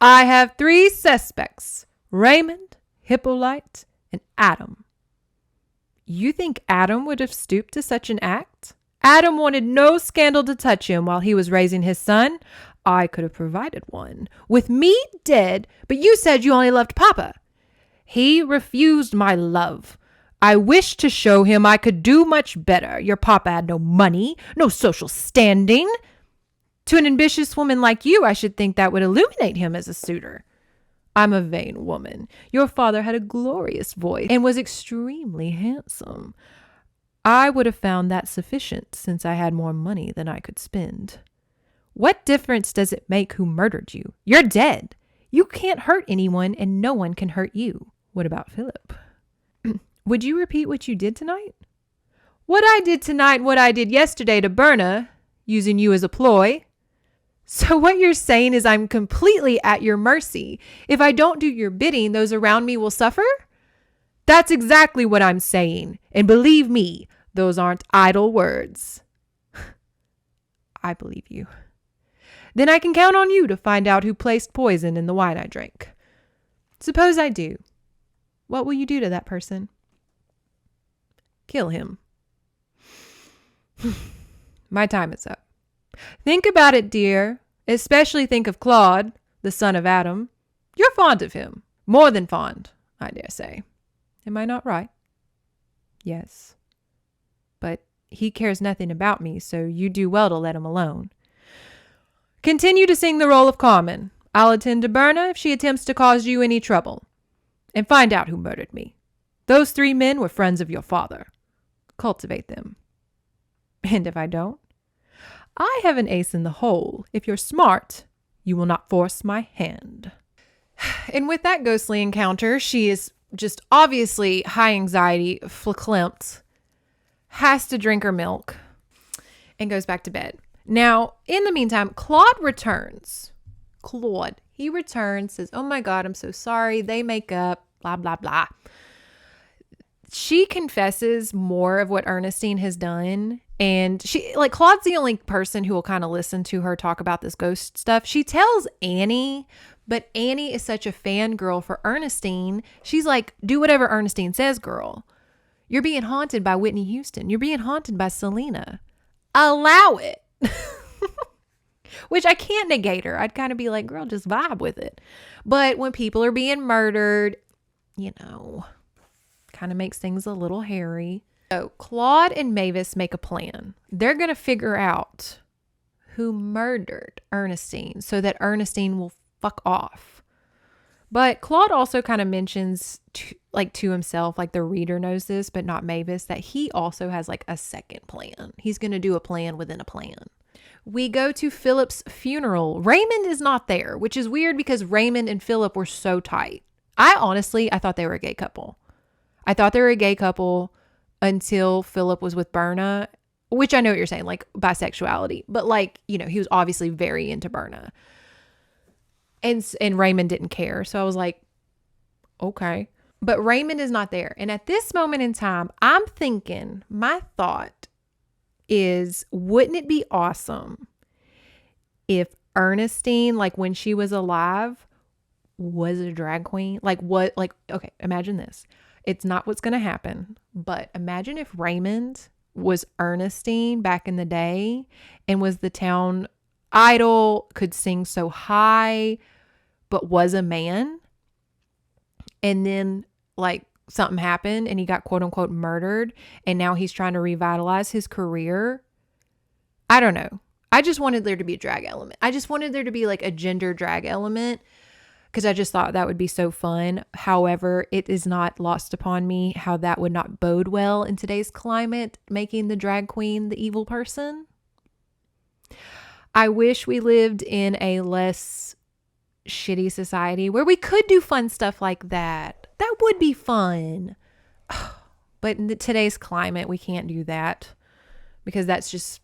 I have 3 suspects, Raymond, Hippolyte, and Adam. You think Adam would have stooped to such an act? Adam wanted no scandal to touch him while he was raising his son. I could have provided one. With me dead, but you said you only loved Papa. He refused my love. I wished to show him I could do much better. Your Papa had no money, no social standing. To an ambitious woman like you, I should think that would illuminate him as a suitor. I'm a vain woman. Your father had a glorious voice and was extremely handsome. I would have found that sufficient since I had more money than I could spend. What difference does it make who murdered you? You're dead. You can't hurt anyone and no one can hurt you. What about Philip? Would you repeat what you did tonight? What I did tonight and what I did yesterday to Berna, using you as a ploy. So what you're saying is I'm completely at your mercy. If I don't do your bidding, those around me will suffer? That's exactly what I'm saying. And believe me, those aren't idle words. I believe you. Then I can count on you to find out who placed poison in the wine I drank. Suppose I do. What will you do to that person? Kill him. My time is up. Think about it, dear. Especially think of Claude, the son of Adam. You're fond of him. More than fond, I dare say. Am I not right? Yes. But he cares nothing about me, so you do well to let him alone. Continue to sing the role of Carmen. I'll attend to Berna if she attempts to cause you any trouble. And find out who murdered me. Those 3 men were friends of your father. Cultivate them. And if I don't? I have an ace in the hole. If you're smart, you will not force my hand. And with that ghostly encounter, she is just obviously high anxiety, verklempt, has to drink her milk, and goes back to bed. Now, in the meantime, Claude returns. He returns, says, oh my God, I'm so sorry. They make up, blah, blah, blah. She confesses more of what Ernestine has done. And Claude's the only person who will kind of listen to her talk about this ghost stuff. She tells Annie, but Annie is such a fangirl for Ernestine. She's like, do whatever Ernestine says, girl. You're being haunted by Whitney Houston. You're being haunted by Selena. Allow it. Which I can't negate her. I'd kind of be like, girl, just vibe with it. But when people are being murdered, kind of makes things a little hairy. So Claude and Mavis make a plan. They're going to figure out who murdered Ernestine so that Ernestine will fuck off. But Claude also kind of mentions to himself, like the reader knows this, but not Mavis, that he also has like a second plan. He's going to do a plan within a plan. We go to Philip's funeral. Raymond is not there, which is weird because Raymond and Philip were so tight. I thought they were a gay couple. I thought they were a gay couple until Philip was with Berna, which I know what you're saying, like bisexuality, but he was obviously very into Berna. And Raymond didn't care. So I was like, okay. But Raymond is not there. And at this moment in time, I'm thinking, my thought is, wouldn't it be awesome if Ernestine, when she was alive, was a drag queen? Okay, imagine this. It's not what's going to happen, but imagine if Raymond was Ernestine back in the day and was the town idol, could sing so high, but was a man. And then something happened and he got quote unquote murdered. And now he's trying to revitalize his career. I don't know. I just wanted there to be a drag element. I just wanted there to be a gender drag element because I just thought that would be so fun. However, it is not lost upon me how that would not bode well in today's climate, making the drag queen the evil person. I wish we lived in a less shitty society where we could do fun stuff like that. That would be fun. But in today's climate, we can't do that because that's just,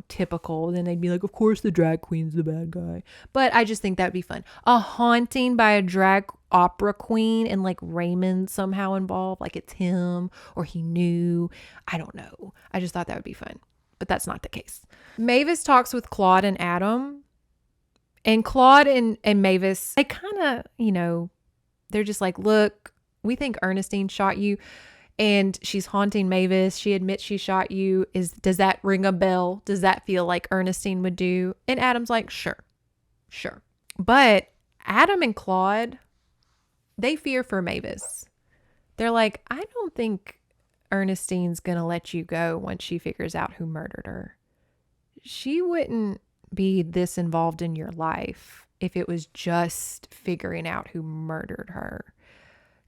typical. Then they'd be like, of course the drag queen's the bad guy. But I just think that would be fun. A haunting by a drag opera queen and Raymond somehow involved, it's him or he knew. I don't know. I just thought that would be fun. But that's not the case. Mavis talks with Claude and Adam. And Claude and Mavis, they kind of, they're just like, look, we think Ernestine shot you. And she's haunting Mavis. She admits she shot you. Does that ring a bell? Does that feel like Ernestine would do? And Adam's like, sure. But Adam and Claude, they fear for Mavis. They're like, I don't think Ernestine's going to let you go once she figures out who murdered her. She wouldn't be this involved in your life if it was just figuring out who murdered her.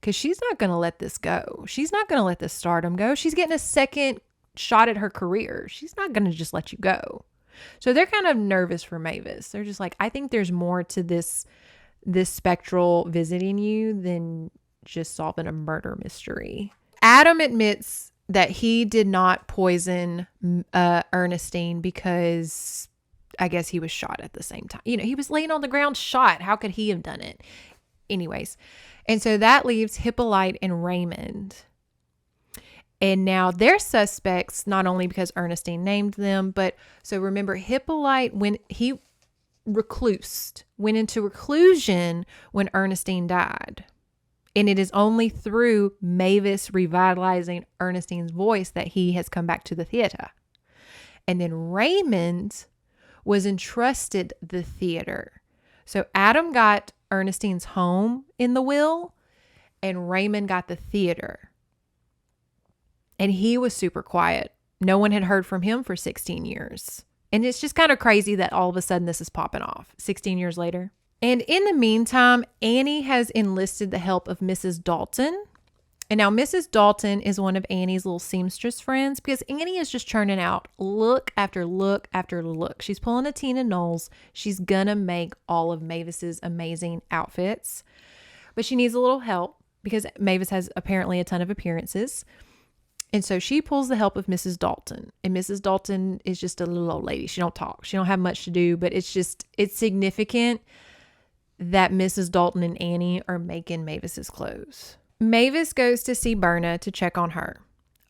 Because she's not going to let this go. She's not going to let this stardom go. She's getting a second shot at her career. She's not going to just let you go. So they're kind of nervous for Mavis. They're just like, I think there's more to this spectral visiting you than just solving a murder mystery. Adam admits that he did not poison Ernestine because I guess he was shot at the same time. He was laying on the ground shot. How could he have done it? Anyways. And so that leaves Hippolyte and Raymond. And now they're suspects, not only because Ernestine named them, but so remember Hippolyte, when he went into reclusion when Ernestine died. And it is only through Mavis revitalizing Ernestine's voice that he has come back to the theater. And then Raymond was entrusted the theater. So Adam got Ernestine's home in the will, and Raymond got the theater. And he was super quiet. No one had heard from him for 16 years. And it's just kind of crazy that all of a sudden this is popping off 16 years later. And in the meantime, Annie has enlisted the help of Mrs. Dalton. And now Mrs. Dalton is one of Annie's little seamstress friends because Annie is just churning out look after look after look. She's pulling a Tina Knowles. She's going to make all of Mavis's amazing outfits. But she needs a little help because Mavis has apparently a ton of appearances. And so she pulls the help of Mrs. Dalton. And Mrs. Dalton is just a little old lady. She don't talk. She don't have much to do. But it's significant that Mrs. Dalton and Annie are making Mavis's clothes. Mavis goes to see Berna to check on her.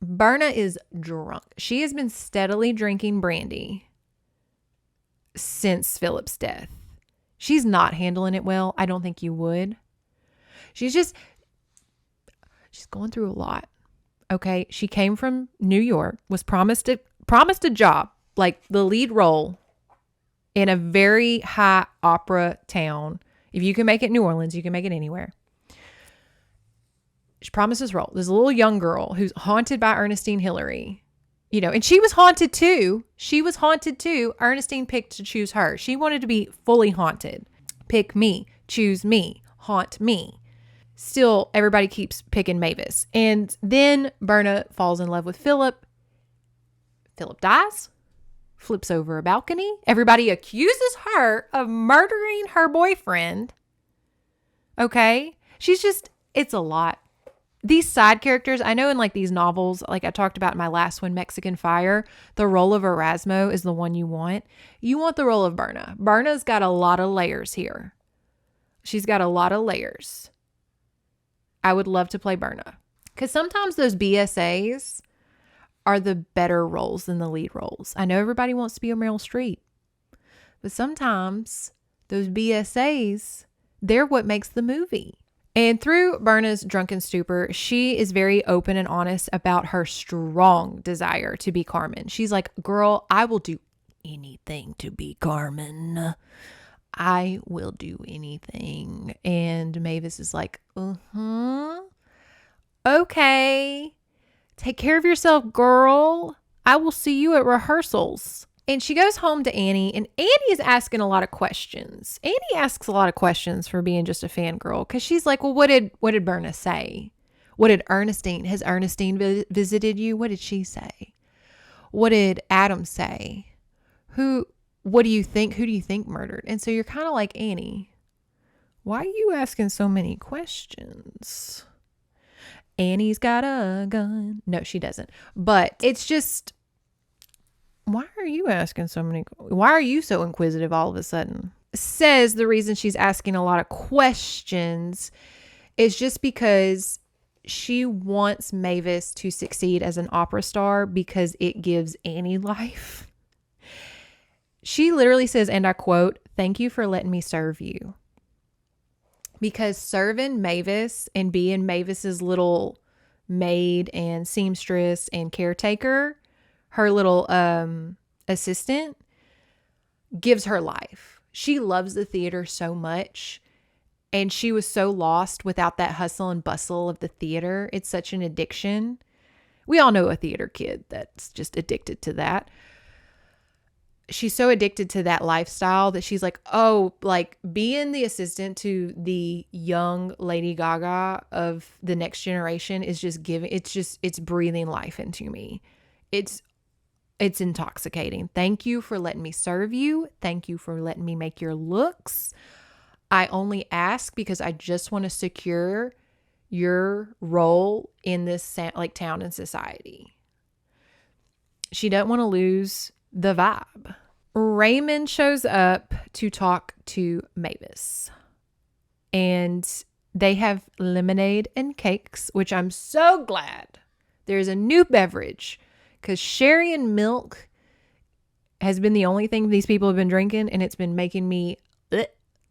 Berna is drunk. She has been steadily drinking brandy since Philip's death. She's not handling it well. I don't think you would. She's going through a lot. Okay. She came from New York, was promised a job, like the lead role in a very high opera town. If you can make it New Orleans, you can make it anywhere. She promised this role. There's a little young girl who's haunted by Ernestine Hillary, and she was haunted too. Ernestine picked to choose her. She wanted to be fully haunted. Pick me, choose me, haunt me. Still, everybody keeps picking Mavis. And then Berna falls in love with Philip. Philip dies, flips over a balcony. Everybody accuses her of murdering her boyfriend. Okay? It's a lot. These side characters, I know in like these novels, like I talked about in my last one, Mexican Fire, the role of Erasmo is the one you want. You want the role of Berna. Berna's got a lot of layers here. She's got a lot of layers. I would love to play Berna. Because sometimes those BSAs are the better roles than the lead roles. I know everybody wants to be a Meryl Streep. But sometimes those BSAs, they're what makes the movie. And through Berna's drunken stupor, she is very open and honest about her strong desire to be Carmen. She's like, girl, I will do anything to be Carmen. I will do anything. And Mavis is like, okay. Take care of yourself, girl. I will see you at rehearsals. And she goes home to Annie, and Annie is asking a lot of questions. Annie asks a lot of questions for being just a fangirl, because she's like, well, what did Berna say? What did Ernestine? Has Ernestine visited you? What did she say? What did Adam say? What do you think? Who do you think murdered? And so you're kind of like, Annie, why are you asking so many questions? Annie's got a gun. No, she doesn't. But it's just, why are you asking so many? Why are you so inquisitive all of a sudden? Says the reason she's asking a lot of questions is just because she wants Mavis to succeed as an opera star because it gives Annie life. She literally says, and I quote, "Thank you for letting me serve you." Because serving Mavis and being Mavis's little maid and seamstress and caretaker, her little assistant, gives her life. She loves the theater so much, and she was so lost without that hustle and bustle of the theater. It's such an addiction. We all know a theater kid that's just addicted to that. She's so addicted to that lifestyle that she's like, oh, like being the assistant to the young Lady Gaga of the next generation is just it's breathing life into me. It's intoxicating. Thank you for letting me serve you. Thank you for letting me make your looks. I only ask because I just want to secure your role in this like town and society. She doesn't want to lose the vibe. Raymond shows up to talk to Mavis, and they have lemonade and cakes, which I'm so glad there's a new beverage, because sherry and milk has been the only thing these people have been drinking, and it's been making me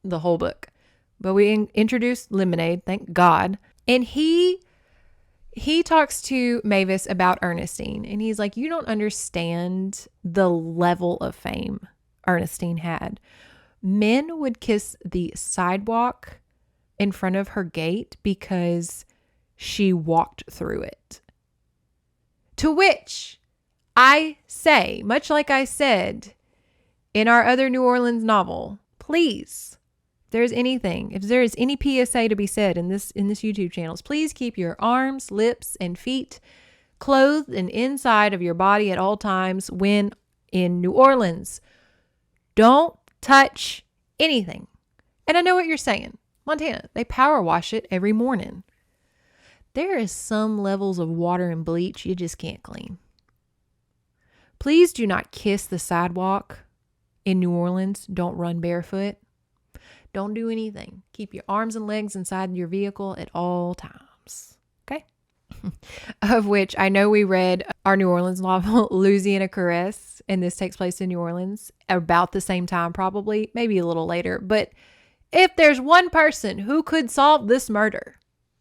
the whole book. But we introduced lemonade, thank God. And he talks to Mavis about Ernestine, and he's like, you don't understand the level of fame Ernestine had. Men would kiss the sidewalk in front of her gate because she walked through it. To which I say, much like I said in our other New Orleans novel, please there's anything, if there is any PSA to be said in this YouTube channel, please keep your arms, lips, and feet clothed and inside of your body at all times when in New Orleans. Don't touch anything. And I know what you're saying. Montana, they power wash it every morning. There is some levels of water and bleach you just can't clean. Please do not kiss the sidewalk in New Orleans. Don't run barefoot. Don't do anything. Keep your arms and legs inside your vehicle at all times. Okay? Of which I know we read our New Orleans novel, Louisiana Caress, and this takes place in New Orleans about the same time, probably, maybe a little later. But if there's one person who could solve this murder,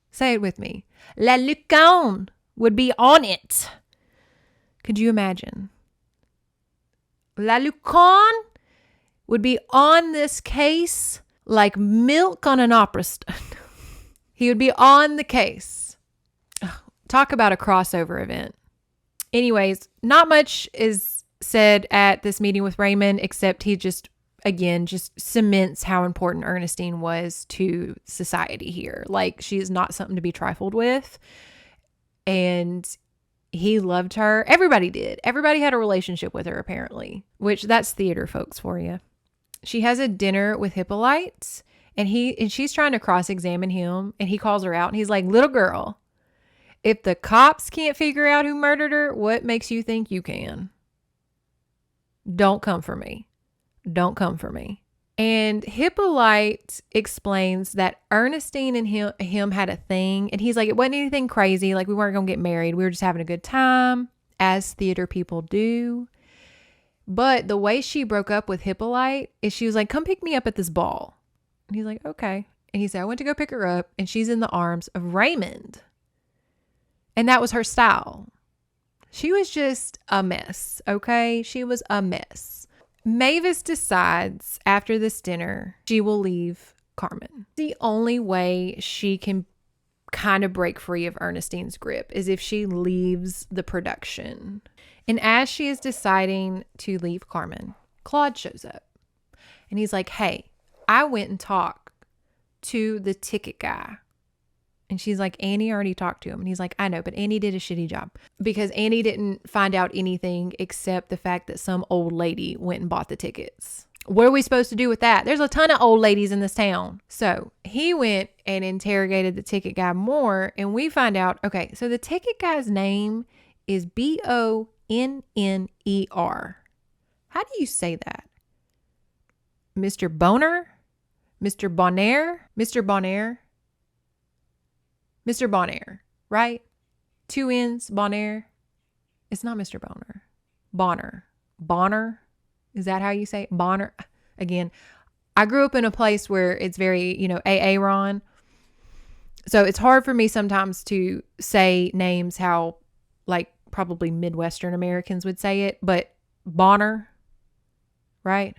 say it with me. La Lucan would be on it. Could you imagine? La Lucan would be on this case like milk on an opera stand. He would be on the case. Talk about a crossover event. Anyways, not much is said at this meeting with Raymond, except he just cements how important Ernestine was to society here. Like, she is not something to be trifled with. And he loved her. Everybody did. Everybody had a relationship with her, apparently, which that's theater folks for you. She has a dinner with Hippolyte, and she's trying to cross-examine him, and he calls her out, and he's like, little girl, if the cops can't figure out who murdered her, what makes you think you can? Don't come for me. Don't come for me. And Hippolyte explains that Ernestine and him had a thing, and he's like, it wasn't anything crazy, like we weren't going to get married, we were just having a good time, as theater people do. But the way she broke up with Hippolyte is she was like, come pick me up at this ball. And he's like, okay. And he said, I went to go pick her up, and she's in the arms of Raymond. And that was her style. She was just a mess, okay? She was a mess. Mavis decides after this dinner, she will leave Carmen. The only way she can kind of break free of Ernestine's grip is if she leaves the production. And as she is deciding to leave Carmen, Claude shows up. And he's like, hey, I went and talked to the ticket guy. And she's like, Annie already talked to him. And he's like, I know, but Annie did a shitty job. Because Annie didn't find out anything except the fact that some old lady went and bought the tickets. What are we supposed to do with that? There's a ton of old ladies in this town. So he went and interrogated the ticket guy more. And we find out, okay, so the ticket guy's name is Bonner. How do you say that? Mr. Boner? Mr. Bonner? Mr. Bonner? Mr. Bonner, right? 2 N's, Bonner. It's not Mr. Bonner. Bonner. Bonner? Is that how you say it? Bonner? Again, I grew up in a place where it's very, Aaron. So it's hard for me sometimes to say names how, like, probably Midwestern Americans would say it. But Bonner, right?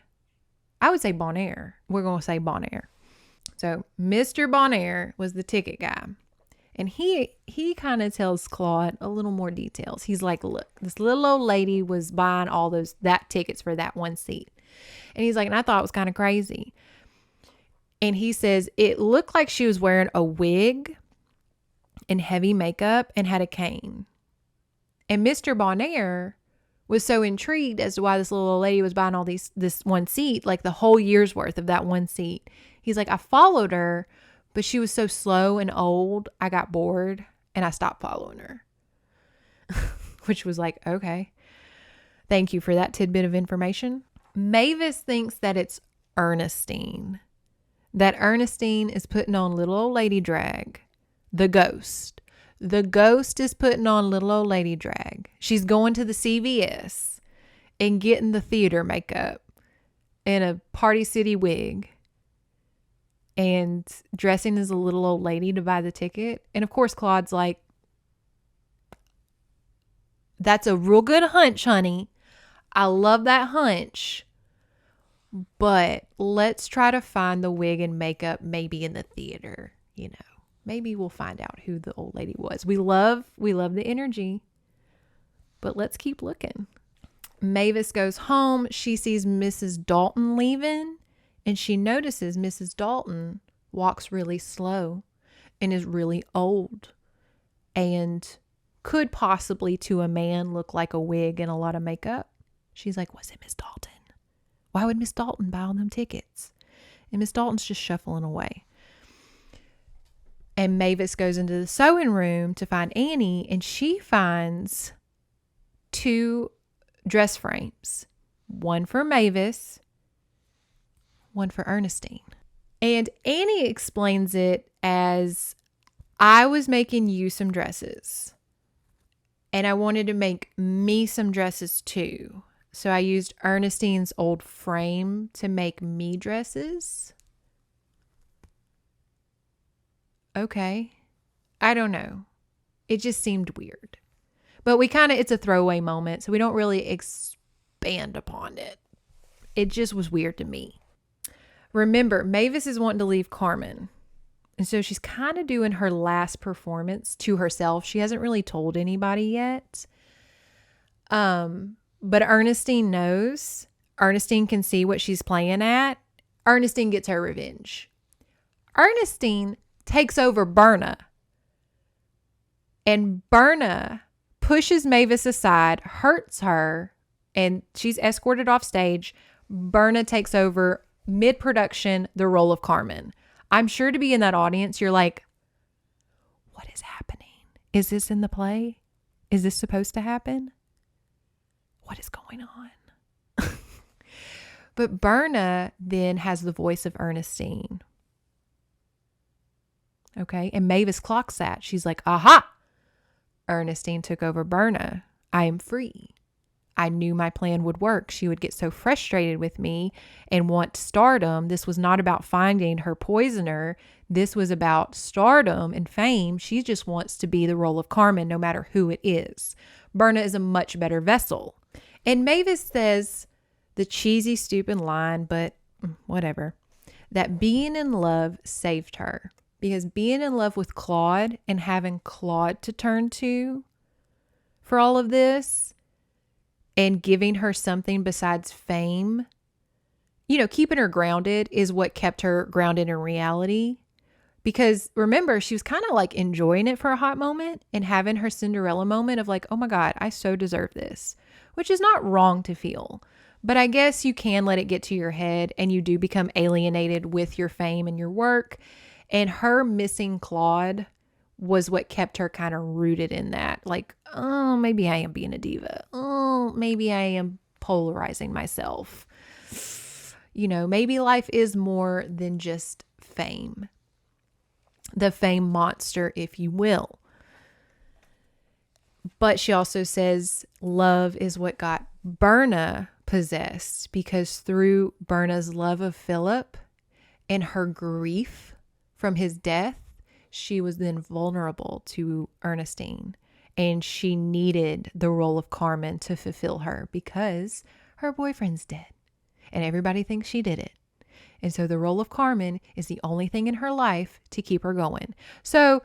I would say Bonner. We're going to say Bonner. So Mr. Bonner was the ticket guy. And he kind of tells Claude a little more details. He's like, look, this little old lady was buying all that tickets for that one seat. And he's like, and I thought it was kind of crazy. And he says, it looked like she was wearing a wig and heavy makeup and had a cane. And Mr. Bonner was so intrigued as to why this little old lady was buying all this one seat, like the whole year's worth of that one seat. He's like, I followed her, but she was so slow and old, I got bored and I stopped following her. Which was like, okay, thank you for that tidbit of information. Mavis thinks that it's Ernestine. That Ernestine is putting on little old lady drag. The ghost. The ghost is putting on little old lady drag. She's going to the CVS and getting the theater makeup in a Party City wig. And dressing as a little old lady to buy the ticket. And of course, Claude's like, that's a real good hunch, honey. I love that hunch. But let's try to find the wig and makeup maybe in the theater. Maybe we'll find out who the old lady was. We love the energy. But let's keep looking. Mavis goes home. She sees Mrs. Dalton leaving. and she notices Mrs. Dalton walks really slow and is really old and could possibly to a man look like a wig and a lot of makeup. She's like, was it Miss Dalton? Why would Miss Dalton buy all them tickets? And Miss Dalton's just shuffling away. And Mavis goes into the sewing room to find Annie, and she finds 2 dress frames. One for Mavis, one for Ernestine. And Annie explains it as, I was making you some dresses, and I wanted to make me some dresses too. So I used Ernestine's old frame to make me dresses. Okay. I don't know. It just seemed weird. But it's a throwaway moment, so we don't really expand upon it. It just was weird to me. Remember, Mavis is wanting to leave Carmen. And so she's kind of doing her last performance to herself. She hasn't really told anybody yet. But Ernestine knows. Ernestine can see what she's playing at. Ernestine gets her revenge. Ernestine takes over Berna. And Berna pushes Mavis aside, hurts her, and she's escorted off stage. Berna takes over mid-production the role of Carmen. I'm sure to be in that audience, you're like, what is happening? Is this in the play? Is this supposed to happen? What is going on? But Berna then has the voice of Ernestine. Okay. And Mavis clocks that. She's like, aha! Ernestine took over Berna. I am free. I knew my plan would work. She would get so frustrated with me and want stardom. This was not about finding her poisoner. This was about stardom and fame. She just wants to be the role of Carmen, no matter who it is. Berna is a much better vessel. And Mavis says the cheesy, stupid line, but whatever, that being in love saved her. Because being in love with Claude and having Claude to turn to for all of this and giving her something besides fame, keeping her grounded is what kept her grounded in reality. Because remember, she was kind of like enjoying it for a hot moment and having her Cinderella moment of like, oh my God, I so deserve this, which is not wrong to feel. But I guess you can let it get to your head and you do become alienated with your fame and your work. And her missing Claude was what kept her kind of rooted in that. Like, oh, maybe I am being a diva. Oh, maybe I am polarizing myself. Maybe life is more than just fame. The fame monster, if you will. But she also says love is what got Berna possessed, because through Berna's love of Philip and her grief from his death, she was then vulnerable to Ernestine, and she needed the role of Carmen to fulfill her because her boyfriend's dead and everybody thinks she did it. And so the role of Carmen is the only thing in her life to keep her going. So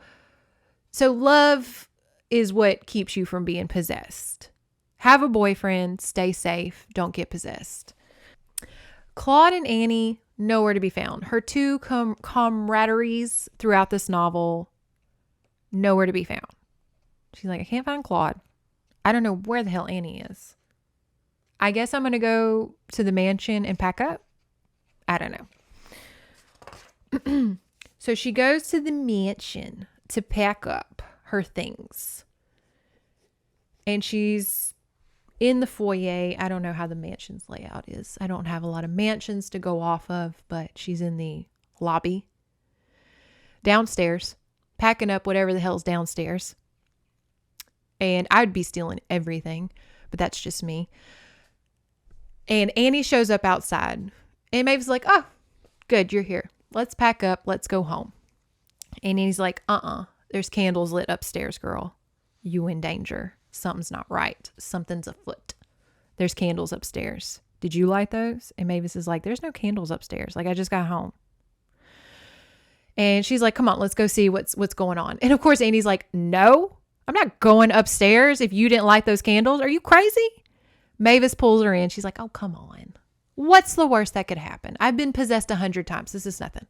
love is what keeps you from being possessed. Have a boyfriend, stay safe, don't get possessed. Claude and Annie, nowhere to be found. Her 2 camaraderies throughout this novel, nowhere to be found. She's like, I can't find Claude. I don't know where the hell Annie is. I guess I'm going to go to the mansion and pack up. I don't know. So she goes to the mansion to pack up her things. And she's in the foyer. I don't know how the mansion's layout is. I don't have a lot of mansions to go off of, but she's in the lobby. Downstairs, packing up whatever the hell's downstairs. And I'd be stealing everything, but that's just me. And Annie shows up outside. And Maeve's like, oh, good, you're here. Let's pack up. Let's go home. And Annie's like, there's candles lit upstairs, girl. You in danger. Something's not right. Something's afoot. There's candles upstairs. Did you light those? And Mavis is like, there's no candles upstairs. Like, I just got home. And she's like, come on, let's go see what's going on. And of course, Annie's like, no, I'm not going upstairs if you didn't light those candles. Are you crazy? Mavis pulls her in. She's like, oh, come on. What's the worst that could happen? I've been possessed 100 times. This is nothing.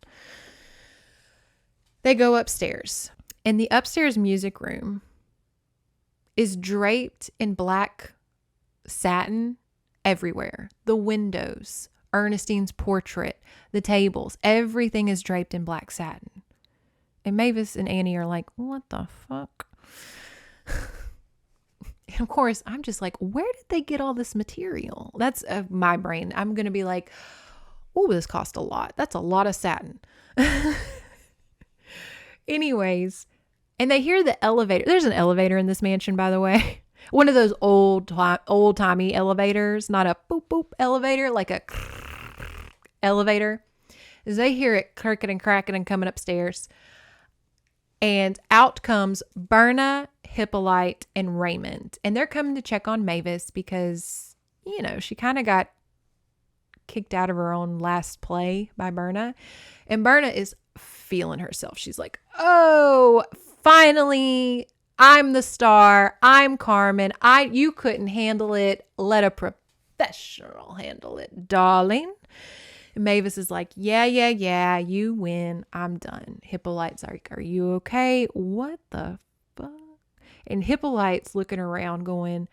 They go upstairs, and the upstairs music room is draped in black satin everywhere. The windows, Ernestine's portrait, the tables, everything is draped in black satin. And Mavis and Annie are like, what the fuck? And of course, I'm just like, where did they get all this material? That's my brain. I'm going to be like, oh, this cost a lot. That's a lot of satin. Anyways, and they hear the elevator. There's an elevator in this mansion, by the way. One of those old-timey elevators, not a boop boop elevator, like a elevator. As they hear it cracking and cracking and coming upstairs. And out comes Berna, Hippolyte, and Raymond. And they're coming to check on Mavis because, you know, she kind of got kicked out of her own last play by Berna. And Berna is feeling herself. She's like, oh, finally, I'm the star. I'm Carmen. You couldn't handle it. Let a professional handle it, darling. And Mavis is like, yeah, you win. I'm done. Hippolyte's like, are you okay? What the fuck? And Hippolyte's looking around going,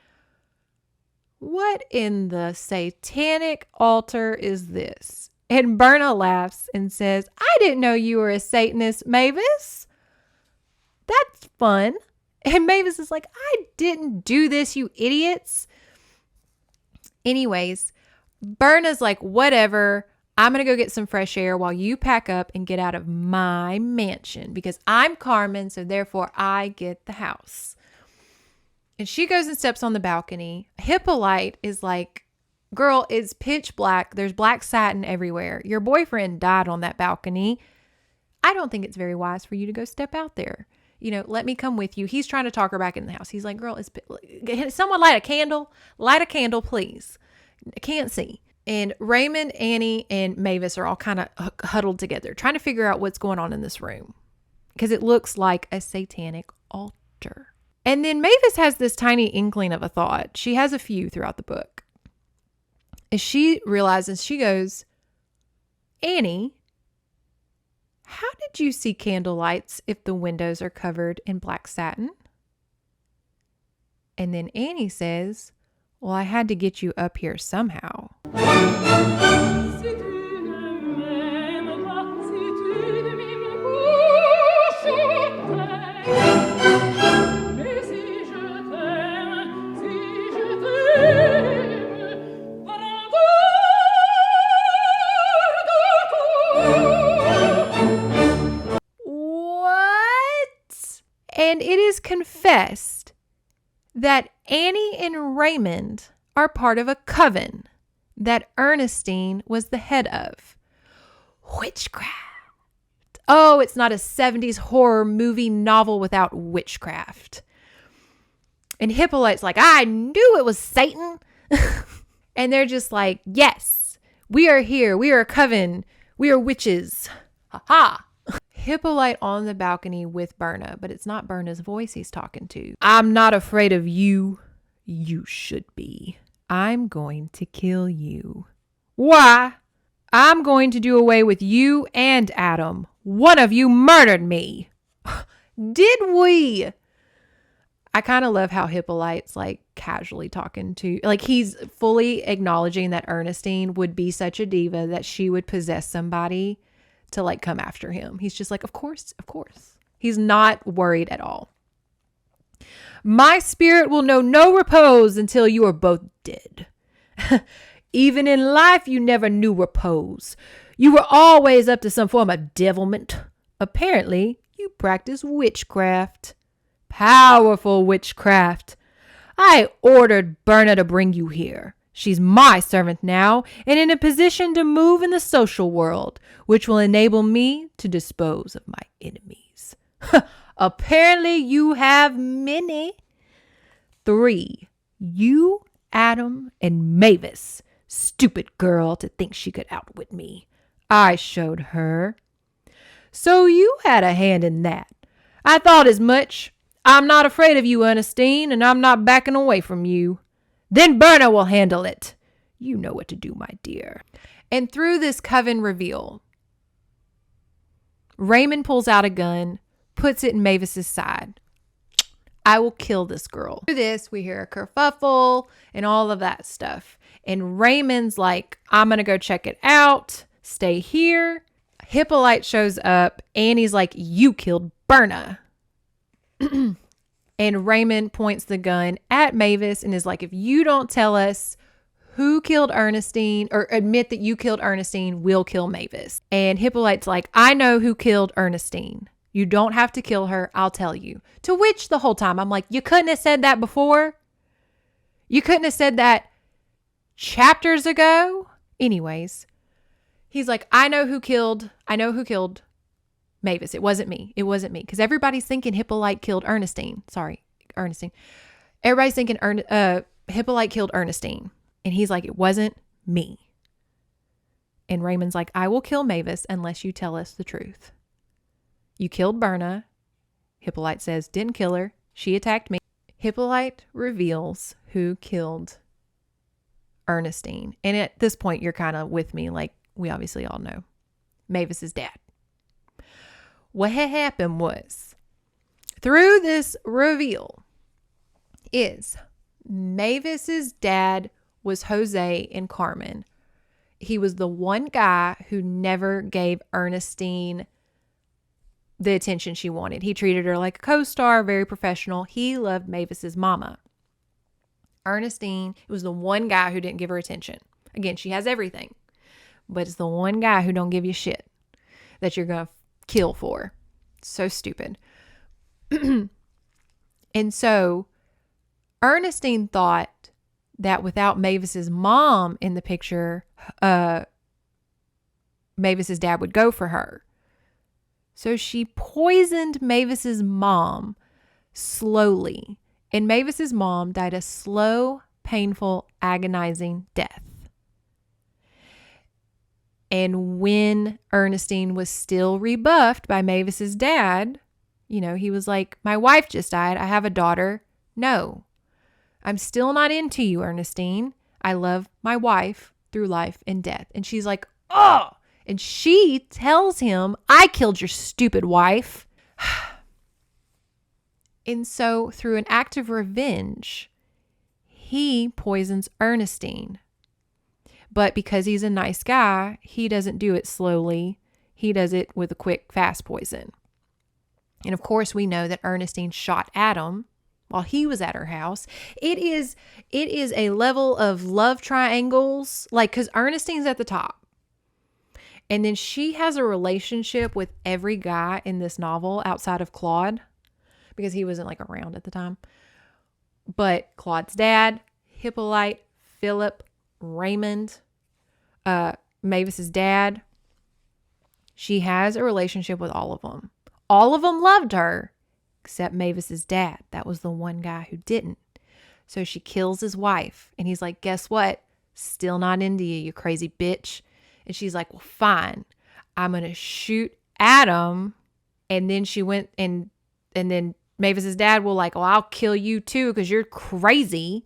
what in the satanic altar is this? And Berna laughs and says, I didn't know you were a Satanist, Mavis. That's fun. And Mavis is like, I didn't do this, you idiots. Anyways, Berna's like, whatever. I'm going to go get some fresh air while you pack up and get out of my mansion because I'm Carmen, so therefore I get the house. And she goes and steps on the balcony. Hippolyte is like, girl, it's pitch black. There's black satin everywhere. Your boyfriend died on that balcony. I don't think it's very wise for you to go step out there. You know, let me come with you. He's trying to talk her back in the house. He's like, girl, someone light a candle. Light a candle, please. I can't see. And Raymond, Annie, and Mavis are all kind of huddled together, trying to figure out what's going on in this room because it looks like a satanic altar. And then Mavis has this tiny inkling of a thought. She has a few throughout the book. As she realizes, she goes, Annie, how did you see candlelights if the windows are covered in black satin? And then Annie says, well, I had to get you up here somehow. What? And it is confessed that Annie and Raymond are part of a coven that Ernestine was the head of. Witchcraft. Oh, it's not a 70s horror movie novel without witchcraft. And Hippolyte's like, I knew it was Satan. And they're just like, yes, we are here. We are a coven. We are witches. Ha ha. Hippolyte on the balcony with Berna, but it's not Berna's voice he's talking to. I'm not afraid of you. You should be. I'm going to kill you. Why? I'm going to do away with you and Adam. One of you murdered me. Did we? I kind of love how Hippolyte's like casually talking to, like he's fully acknowledging that Ernestine would be such a diva that she would possess somebody to like come after him. He's just like, of course. He's not worried at all. My spirit will know no repose until you are both dead. Even in life, you never knew repose. You were always up to some form of devilment. Apparently, you practice witchcraft. Powerful witchcraft. I ordered Berna to bring you here. She's my servant now and in a position to move in the social world, which will enable me to dispose of my enemies. Apparently you have many. 3. You, Adam, and Mavis. Stupid girl to think she could outwit me. I showed her. So you had a hand in that. I thought as much. I'm not afraid of you, Ernestine, and I'm not backing away from you. Then Berna will handle it. You know what to do, my dear. And through this coven reveal, Raymond pulls out a gun, puts it in Mavis's side. I will kill this girl. Through this, we hear a kerfuffle and all of that stuff. And Raymond's like, I'm going to go check it out. Stay here. Hippolyte shows up. Annie's like, you killed Berna. And Raymond points the gun at Mavis and is like, if you don't tell us who killed Ernestine or admit that you killed Ernestine, we'll kill Mavis. And Hippolyte's like, I know who killed Ernestine. You don't have to kill her. I'll tell you. To which the whole time I'm like, you couldn't have said that before. You couldn't have said that chapters ago. Anyways, he's like, I know who killed Mavis. It wasn't me. Because everybody's thinking Hippolyte killed Ernestine. Sorry, Ernestine. Everybody's thinking Hippolyte killed Ernestine. And he's like, it wasn't me. And Raymond's like, I will kill Mavis unless you tell us the truth. You killed Berna. Hippolyte says, didn't kill her. She attacked me. Hippolyte reveals who killed Ernestine. And at this point, you're kind of with me. Like, we obviously all know. Mavis's dad. What had happened was, through this reveal, is Mavis's dad was Jose and Carmen. He was the one guy who never gave Ernestine the attention she wanted. He treated her like a co-star, very professional. He loved Mavis's mama. Ernestine was the one guy who didn't give her attention. Again, she has everything, but it's the one guy who don't give you shit that you're going to kill for. So stupid. And so Ernestine thought that without Mavis's mom in the picture, Mavis's dad would go for her. So she poisoned Mavis's mom slowly. And Mavis's mom died a slow, painful, agonizing death. And when Ernestine was still rebuffed by Mavis's dad, you know, he was like, my wife just died. I have a daughter. No, I'm still not into you, Ernestine. I love my wife through life and death. And she's like, oh, and she tells him, I killed your stupid wife. And so through an act of revenge, he poisons Ernestine. But because he's a nice guy, he doesn't do it slowly. He does it with a quick, fast poison. And of course, we know that Ernestine shot Adam while he was at her house. It is a level of love triangles, like, because Ernestine's at the top. And then she has a relationship with every guy in this novel outside of Claude, because he wasn't like around at the time. But Claude's dad, Hippolyte, Philip, Raymond, Mavis's dad, she has a relationship with all of them. All of them loved her, except Mavis's dad. That was the one guy who didn't. So she kills his wife. And he's like, guess what? Still not into you, you crazy bitch. And she's like, well, fine. I'm going to shoot Adam. And then she went and then Mavis's dad will like, well, I'll kill you too because you're crazy.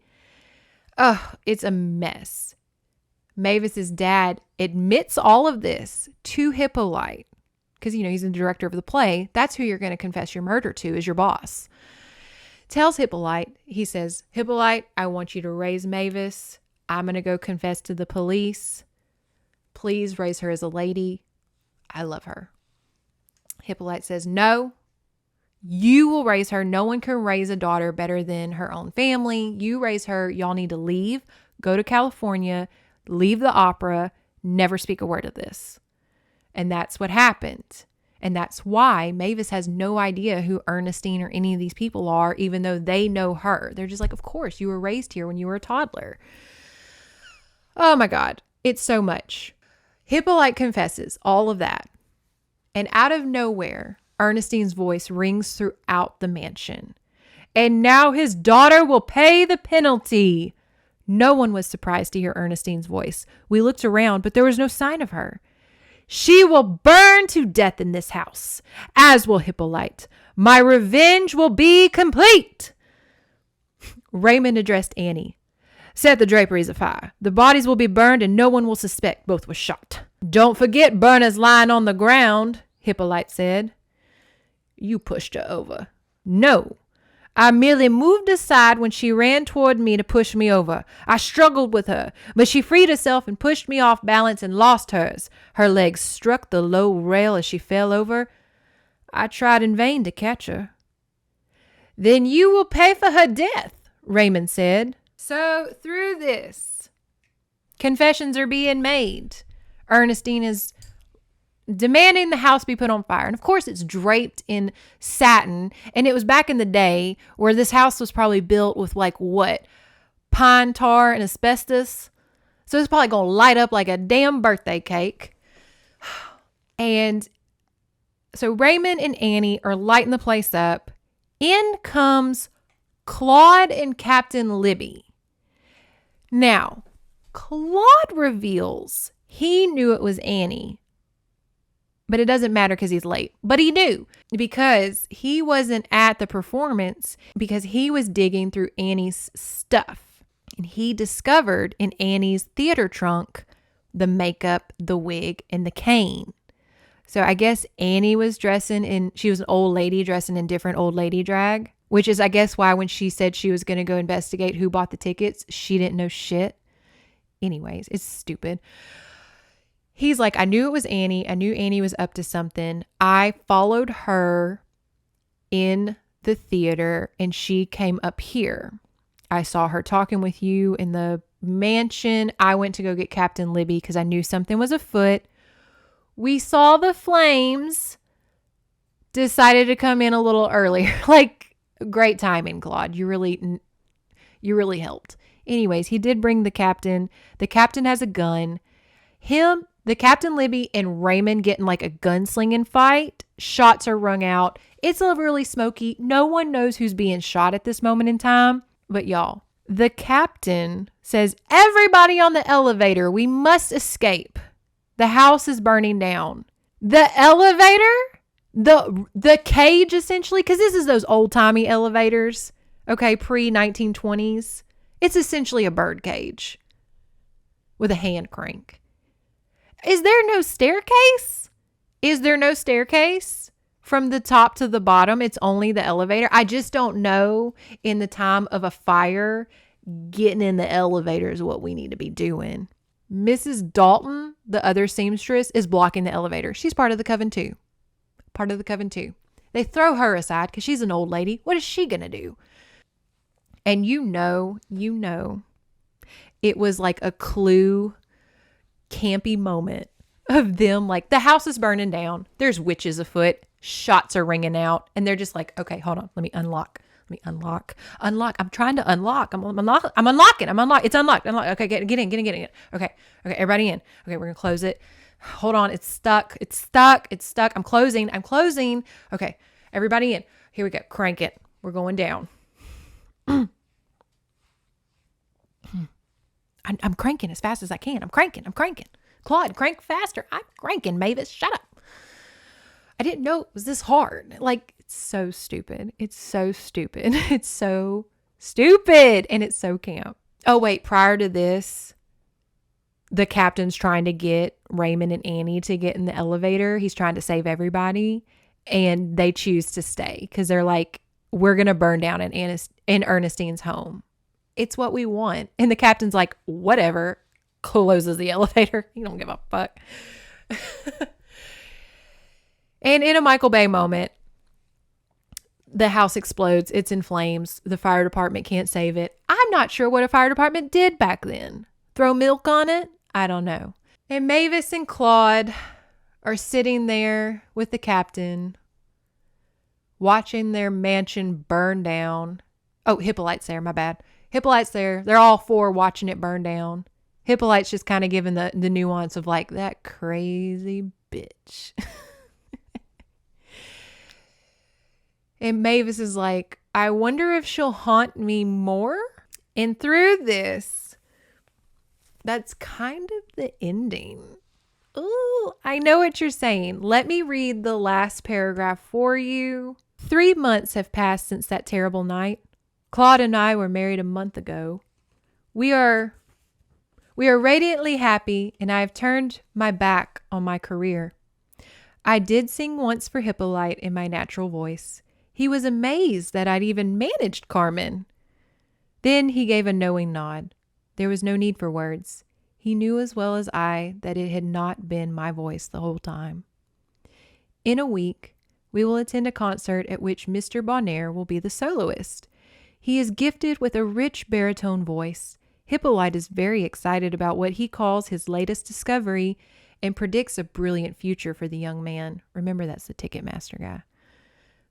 Ugh, it's a mess. Mavis's dad admits all of this to Hippolyte because, you know, he's the director of the play. That's who you're going to confess your murder to, is your boss. Tells Hippolyte, he says, Hippolyte, I want you to raise Mavis. I'm going to go confess to the police. Please raise her as a lady. I love her. Hippolyte says, no, you will raise her. No one can raise a daughter better than her own family. You raise her. Y'all need to leave, go to California, leave the opera, never speak a word of this. And that's what happened. And that's why Mavis has no idea who Ernestine or any of these people are, even though they know her. They're just like, of course, you were raised here when you were a toddler. Oh my God. It's so much. Hippolyte confesses all of that. And out of nowhere, Ernestine's voice rings throughout the mansion. And now his daughter will pay the penalty. No one was surprised to hear Ernestine's voice. We looked around, but there was no sign of her. She will burn to death in this house, as will Hippolyte. My revenge will be complete. Raymond addressed Annie. Set the draperies afire. The bodies will be burned and no one will suspect both were shot. Don't forget Berna's lying on the ground, Hippolyte said. You pushed her over. No. I merely moved aside when she ran toward me to push me over. I struggled with her, but she freed herself and pushed me off balance and lost hers. Her legs struck the low rail as she fell over. I tried in vain to catch her. Then you will pay for her death, Raymond said. So through this, confessions are being made. Ernestine is demanding the house be put on fire. And of course it's draped in satin. And it was back in the day where this house was probably built with like what? Pine tar and asbestos. So it's probably going to light up like a damn birthday cake. And so Raymond and Annie are lighting the place up. In comes Claude and Captain Libby. Now, Claude reveals he knew it was Annie. But it doesn't matter because he's late. But he knew because he wasn't at the performance because he was digging through Annie's stuff. And he discovered in Annie's theater trunk the makeup, the wig, and the cane. So I guess Annie was she was an old lady dressing in different old lady drag, which is I guess why when she said she was going to go investigate who bought the tickets, she didn't know shit. Anyways, it's stupid. He's like, I knew it was Annie. I knew Annie was up to something. I followed her in the theater and she came up here. I saw her talking with you in the mansion. I went to go get Captain Libby because I knew something was afoot. We saw the flames, decided to come in a little earlier. Like, great timing, Claude. You really helped. Anyways, he did bring the captain. The captain has a gun. The Captain Libby and Raymond get in like a gunslinging fight. Shots are rung out. It's a really smoky. No one knows who's being shot at this moment in time. But y'all, the captain says, everybody on the elevator, we must escape. The house is burning down. The elevator? The cage, essentially, because this is those old-timey elevators, okay, pre-1920s. It's essentially a bird cage with a hand crank. Is there no staircase? Is there no staircase from the top to the bottom? It's only the elevator. I just don't know in the time of a fire, getting in the elevator is what we need to be doing. Mrs. Dalton, the other seamstress, is blocking the elevator. She's part of the coven too. They throw her aside because she's an old lady. What is she going to do? And you know, it was like a Clue campy moment of them like, the house is burning down. There's witches afoot. Shots are ringing out. And they're just like, okay, hold on. Let me unlock. I'm trying to unlock. I'm unlocking. It's unlocked. Okay, get in. Okay, everybody in. Okay, we're going to close it. Hold on. It's stuck. I'm closing. Okay, everybody in. Here we go. Crank it. We're going down. I'm cranking as fast as I can. I'm cranking. Claude, crank faster. I'm cranking. Mavis, shut up. I didn't know it was this hard. Like, it's so stupid. It's so stupid. And it's so camp. Oh, wait. Prior to this, the captain's trying to get Raymond and Annie to get in the elevator. He's trying to save everybody. And they choose to stay because they're like, we're going to burn down in Ernestine's home. It's what we want. And the captain's like, whatever. Closes the elevator. He don't give a fuck. And in a Michael Bay moment, the house explodes. It's in flames. The fire department can't save it. I'm not sure what a fire department did back then. Throw milk on it? I don't know. And Mavis and Claude are sitting there with the captain, watching their mansion burn down. Oh, Hippolyte's there. My bad. Hippolyte's there. They're all four watching it burn down. Hippolyte's just kind of giving the nuance of like, that crazy bitch. And Mavis is like, I wonder if she'll haunt me more. And through this, that's kind of the ending. Ooh, I know what you're saying. Let me read the last paragraph for you. 3 months have passed since that terrible night. Claude and I were married a month ago. We are radiantly happy, and I have turned my back on my career. I did sing once for Hippolyte in my natural voice. He was amazed that I'd even managed Carmen. Then he gave a knowing nod. There was no need for words. He knew as well as I that it had not been my voice the whole time. In a week, we will attend a concert at which Mr. Bonaire will be the soloist. He is gifted with a rich baritone voice. Hippolyte is very excited about what he calls his latest discovery and predicts a brilliant future for the young man. Remember, that's the Ticketmaster guy.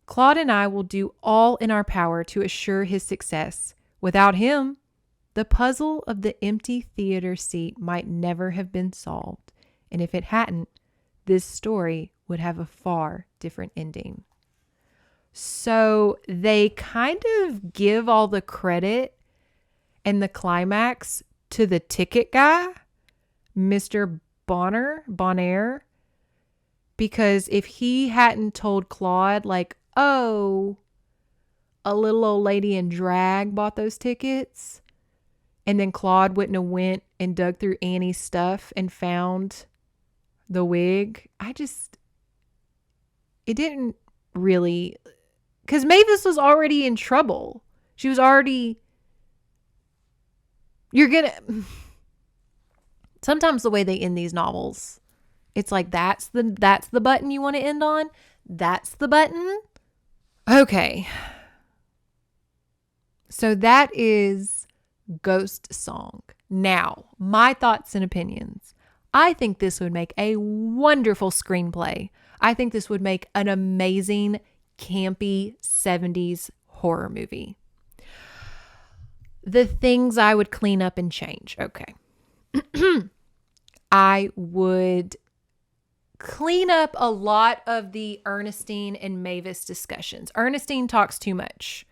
Claude and I will do all in our power to assure his success. Without him, the puzzle of the empty theater seat might never have been solved. And if it hadn't, this story would have a far different ending. So they kind of give all the credit and the climax to the ticket guy, Mr. Bonaire, because if he hadn't told Claude, like, oh, a little old lady in drag bought those tickets, and then Claude wouldn't have went and dug through Annie's stuff and found the wig, it didn't really, because Mavis was already in trouble. She was already, sometimes the way they end these novels, it's like, that's the button you want to end on. That's the button. Okay. So that is Ghost Song. Now, my thoughts and opinions. I think this would make a wonderful screenplay. I think this would make an amazing, campy 70s horror movie. The things I would clean up and change. Okay. I would clean up a lot of the Ernestine and Mavis discussions. Ernestine talks too much.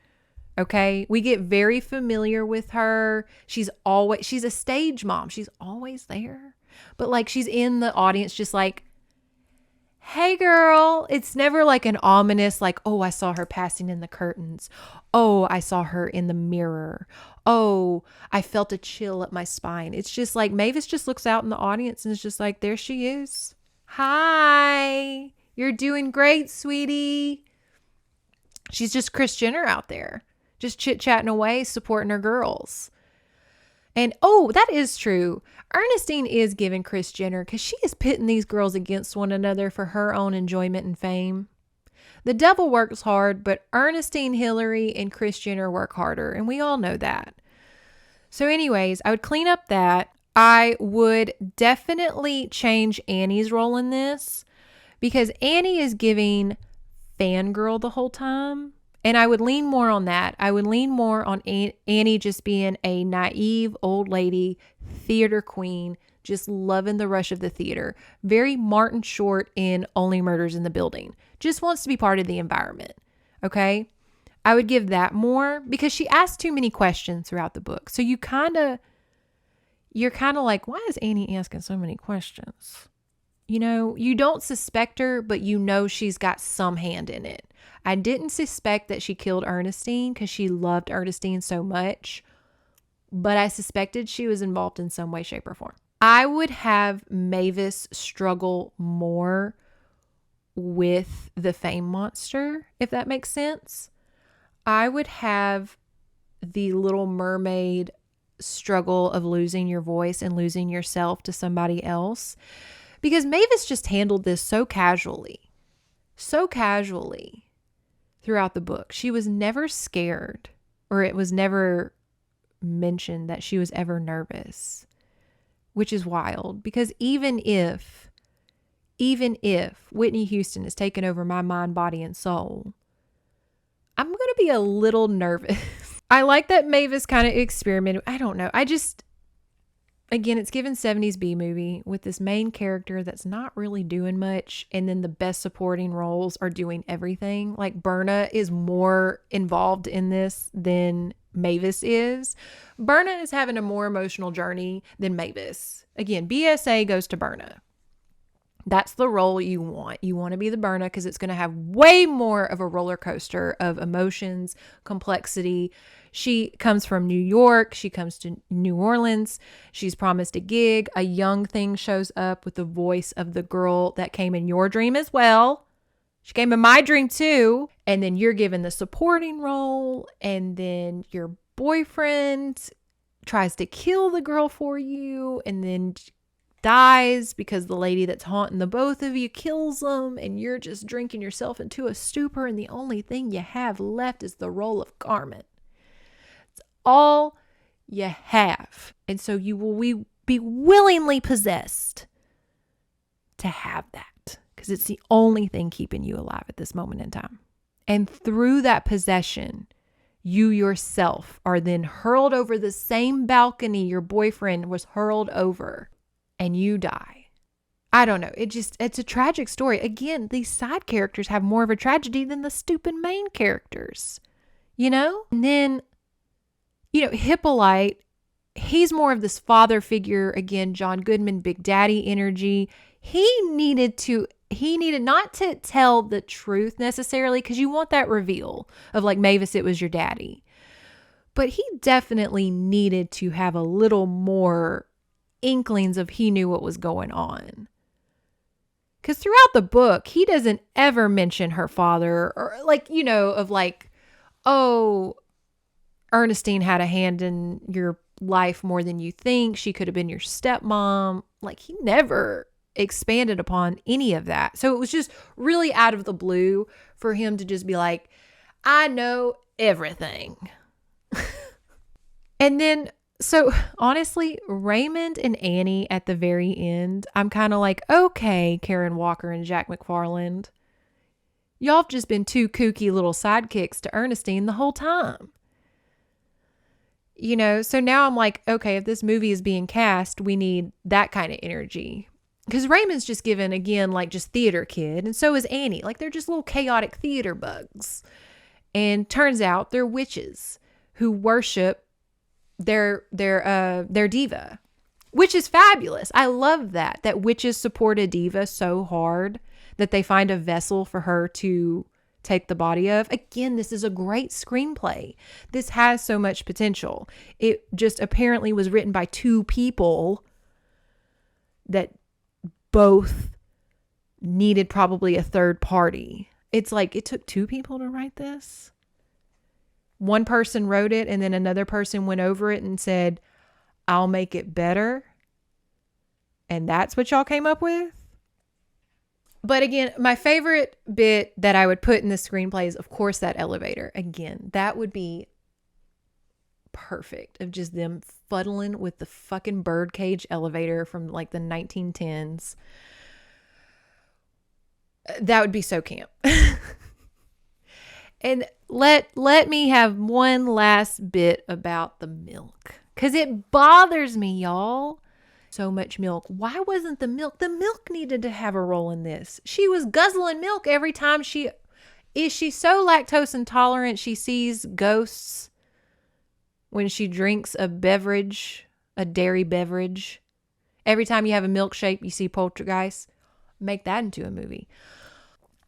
Okay. We get very familiar with her. She's a stage mom. She's always there. But like, she's in the audience just like, hey girl. It's never like an ominous, like, oh, I saw her passing in the curtains. Oh, I saw her in the mirror. Oh, I felt a chill up my spine. It's just like Mavis just looks out in the audience and is just like, there she is. Hi, you're doing great, sweetie. She's just Kris Jenner out there, just chit-chatting away, supporting her girls. And oh, that is true. Ernestine is giving Kris Jenner, because she is pitting these girls against one another for her own enjoyment and fame. The devil works hard, but Ernestine Hillary and Kris Jenner work harder, and we all know that. So anyways, I would clean up that. I would definitely change Annie's role in this, because Annie is giving fangirl the whole time. And I would lean more on that. I would lean more on Annie just being a naive old lady, theater queen, just loving the rush of the theater. Very Martin Short in Only Murders in the Building. Just wants to be part of the environment. Okay? I would give that more, because she asks too many questions throughout the book. So you're kind of like, why is Annie asking so many questions? You know, you don't suspect her, but you know she's got some hand in it. I didn't suspect that she killed Ernestine because she loved Ernestine so much, but I suspected she was involved in some way, shape, or form. I would have Mavis struggle more with the fame monster, if that makes sense. I would have the Little Mermaid struggle of losing your voice and losing yourself to somebody else, because Mavis just handled this so casually throughout the book. She was never scared, or it was never mentioned that she was ever nervous, which is wild, because even if Whitney Houston has taken over my mind, body, and soul, I'm going to be a little nervous. I like that Mavis kind of experimented. I don't know. Again, it's given 70s B movie with this main character that's not really doing much, and then the best supporting roles are doing everything. Like, Berna is more involved in this than Mavis is. Berna is having a more emotional journey than Mavis. Again, BSA goes to Berna. That's the role you want. You want to be the Berna because it's going to have way more of a roller coaster of emotions, complexity. She comes from New York. She comes to New Orleans. She's promised a gig. A young thing shows up with the voice of the girl that came in your dream as well. She came in my dream too. And then you're given the supporting role. And then your boyfriend tries to kill the girl for you and then dies because the lady that's haunting the both of you kills them, and you're just drinking yourself into a stupor, and the only thing you have left is the role of Carmen. It's all you have. And so you will be willingly possessed to have that because it's the only thing keeping you alive at this moment in time. And through that possession, you yourself are then hurled over the same balcony your boyfriend was hurled over, and you die. I don't know. It's a tragic story. Again, these side characters have more of a tragedy than the stupid main characters, you know? And then, Hippolyte, he's more of this father figure. Again, John Goodman, Big Daddy energy. He needed not to tell the truth necessarily, because you want that reveal of like, Mavis, it was your daddy. But he definitely needed to have a little more inklings of he knew what was going on. Because throughout the book, he doesn't ever mention her father or oh, Ernestine had a hand in your life more than you think. She could have been your stepmom. Like, he never expanded upon any of that. So it was just really out of the blue for him to just be like, I know everything. And then, so honestly, Raymond and Annie at the very end, I'm kind of like, okay, Karen Walker and Jack McFarland, y'all have just been two kooky little sidekicks to Ernestine the whole time. So now I'm like, okay, if this movie is being cast, we need that kind of energy. Because Raymond's just given, again, like just theater kid. And so is Annie. Like, they're just little chaotic theater bugs. And turns out they're witches who worship their diva, which is fabulous. I love that witches support a diva so hard that they find a vessel for her to take the body of. Again, this is a great screenplay. This has so much potential. It just apparently was written by two people that both needed probably a third party. It's like, it took two people to write this. One person wrote it and then another person went over it and said, I'll make it better. And that's what y'all came up with. But again, my favorite bit that I would put in the screenplay is, of course, that elevator. Again, that would be perfect, of just them fuddling with the fucking birdcage elevator from like the 1910s. That would be so camp. And let me have one last bit about the milk, because it bothers me, y'all. So much milk. Why wasn't the milk? The milk needed to have a role in this. She was guzzling milk every time is she so lactose intolerant she sees ghosts when she drinks a beverage, a dairy beverage? Every time you have a milkshake, you see poltergeist. Make that into a movie.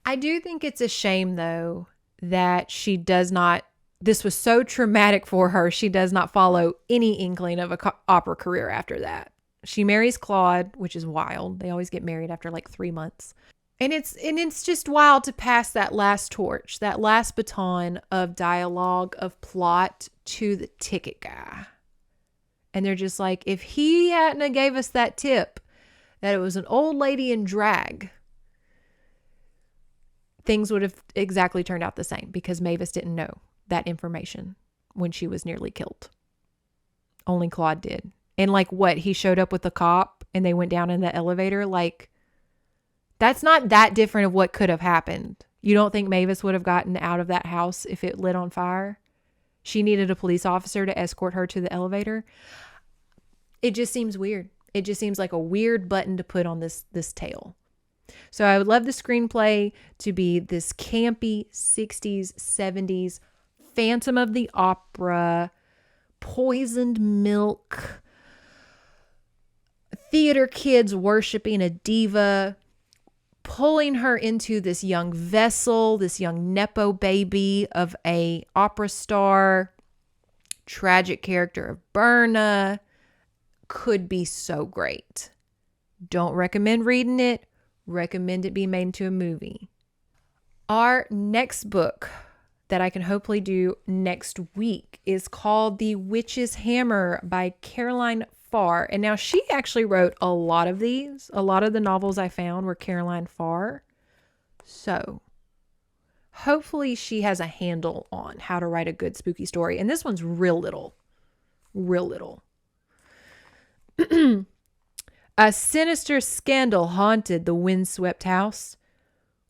I do think it's a shame, though, that she does not, this was so traumatic for her, she does not follow any inkling of a opera career after that. She marries Claude, which is wild. They always get married after like 3 months. And it's just wild to pass that last torch, that last baton of dialogue, of plot to the ticket guy. And they're just like, if he hadn't have gave us that tip that it was an old lady in drag, things would have exactly turned out the same, because Mavis didn't know that information when she was nearly killed. Only Claude did. And like, what? He showed up with the cop and they went down in the elevator. Like, that's not that different of what could have happened. You don't think Mavis would have gotten out of that house if it lit on fire? She needed a police officer to escort her to the elevator. It just seems weird. It just seems like a weird button to put on this tale. So I would love the screenplay to be this campy 60s, 70s, Phantom of the Opera, poisoned milk, theater kids worshiping a diva, pulling her into this young vessel, this young Nepo baby of a opera star, tragic character of Berna, could be so great. Don't recommend reading it. Recommend it be made into a movie. Our next book that I can hopefully do next week is called The Witch's Hammer by Caroline Farr. And now she actually wrote a lot of these. A lot of the novels I found were Caroline Farr. So hopefully she has a handle on how to write a good spooky story. And this one's real little. Real little. A sinister scandal haunted the windswept house.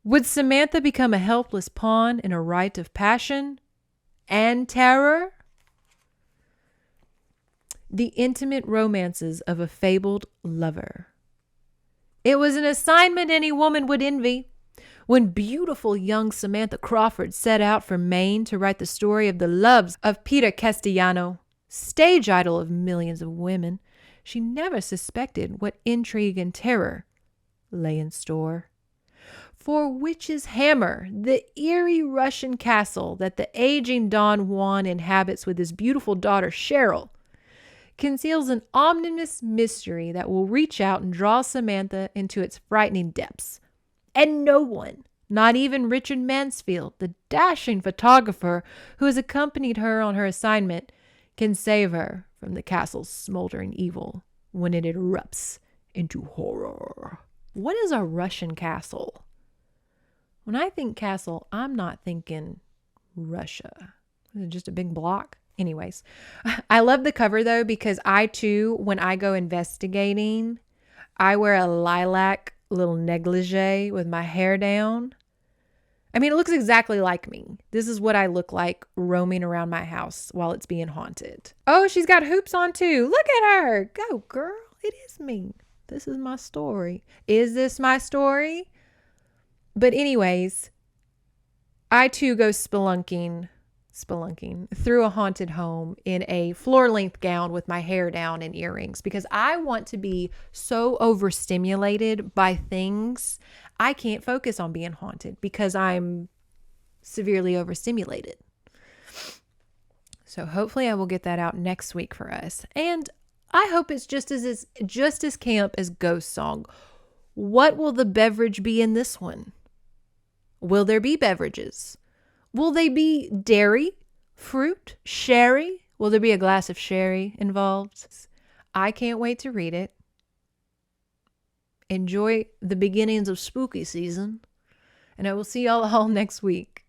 Would Samantha become a helpless pawn in a rite of passion and terror? The intimate romances of a fabled lover. It was an assignment any woman would envy. When beautiful young Samantha Crawford set out for Maine to write the story of the loves of Peter Castellano, stage idol of millions of women, she never suspected what intrigue and terror lay in store. For Witch's Hammer, the eerie Russian castle that the aging Don Juan inhabits with his beautiful daughter Cheryl, conceals an ominous mystery that will reach out and draw Samantha into its frightening depths. And no one, not even Richard Mansfield, the dashing photographer who has accompanied her on her assignment, can save her from the castle's smoldering evil when it erupts into horror. What is a Russian castle? When I think castle, I'm not thinking Russia. Is it just a big block? Anyways, I love the cover though, because I too, when I go investigating, I wear a lilac little negligee with my hair down. I mean, it looks exactly like me. This is what I look like roaming around my house while it's being haunted. Oh, she's got hoops on too. Look at her. Go, girl. It is me. This is my story. Is this my story? But anyways, I too go spelunking through a haunted home in a floor-length gown with my hair down and earrings, because I want to be so overstimulated by things I can't focus on being haunted because I'm severely overstimulated. So hopefully I will get that out next week for us. And I hope it's just as camp as Ghost Song. What will the beverage be in this one? Will there be beverages? Will they be dairy, fruit, sherry? Will there be a glass of sherry involved? I can't wait to read it. Enjoy the beginnings of spooky season. And I will see y'all all next week.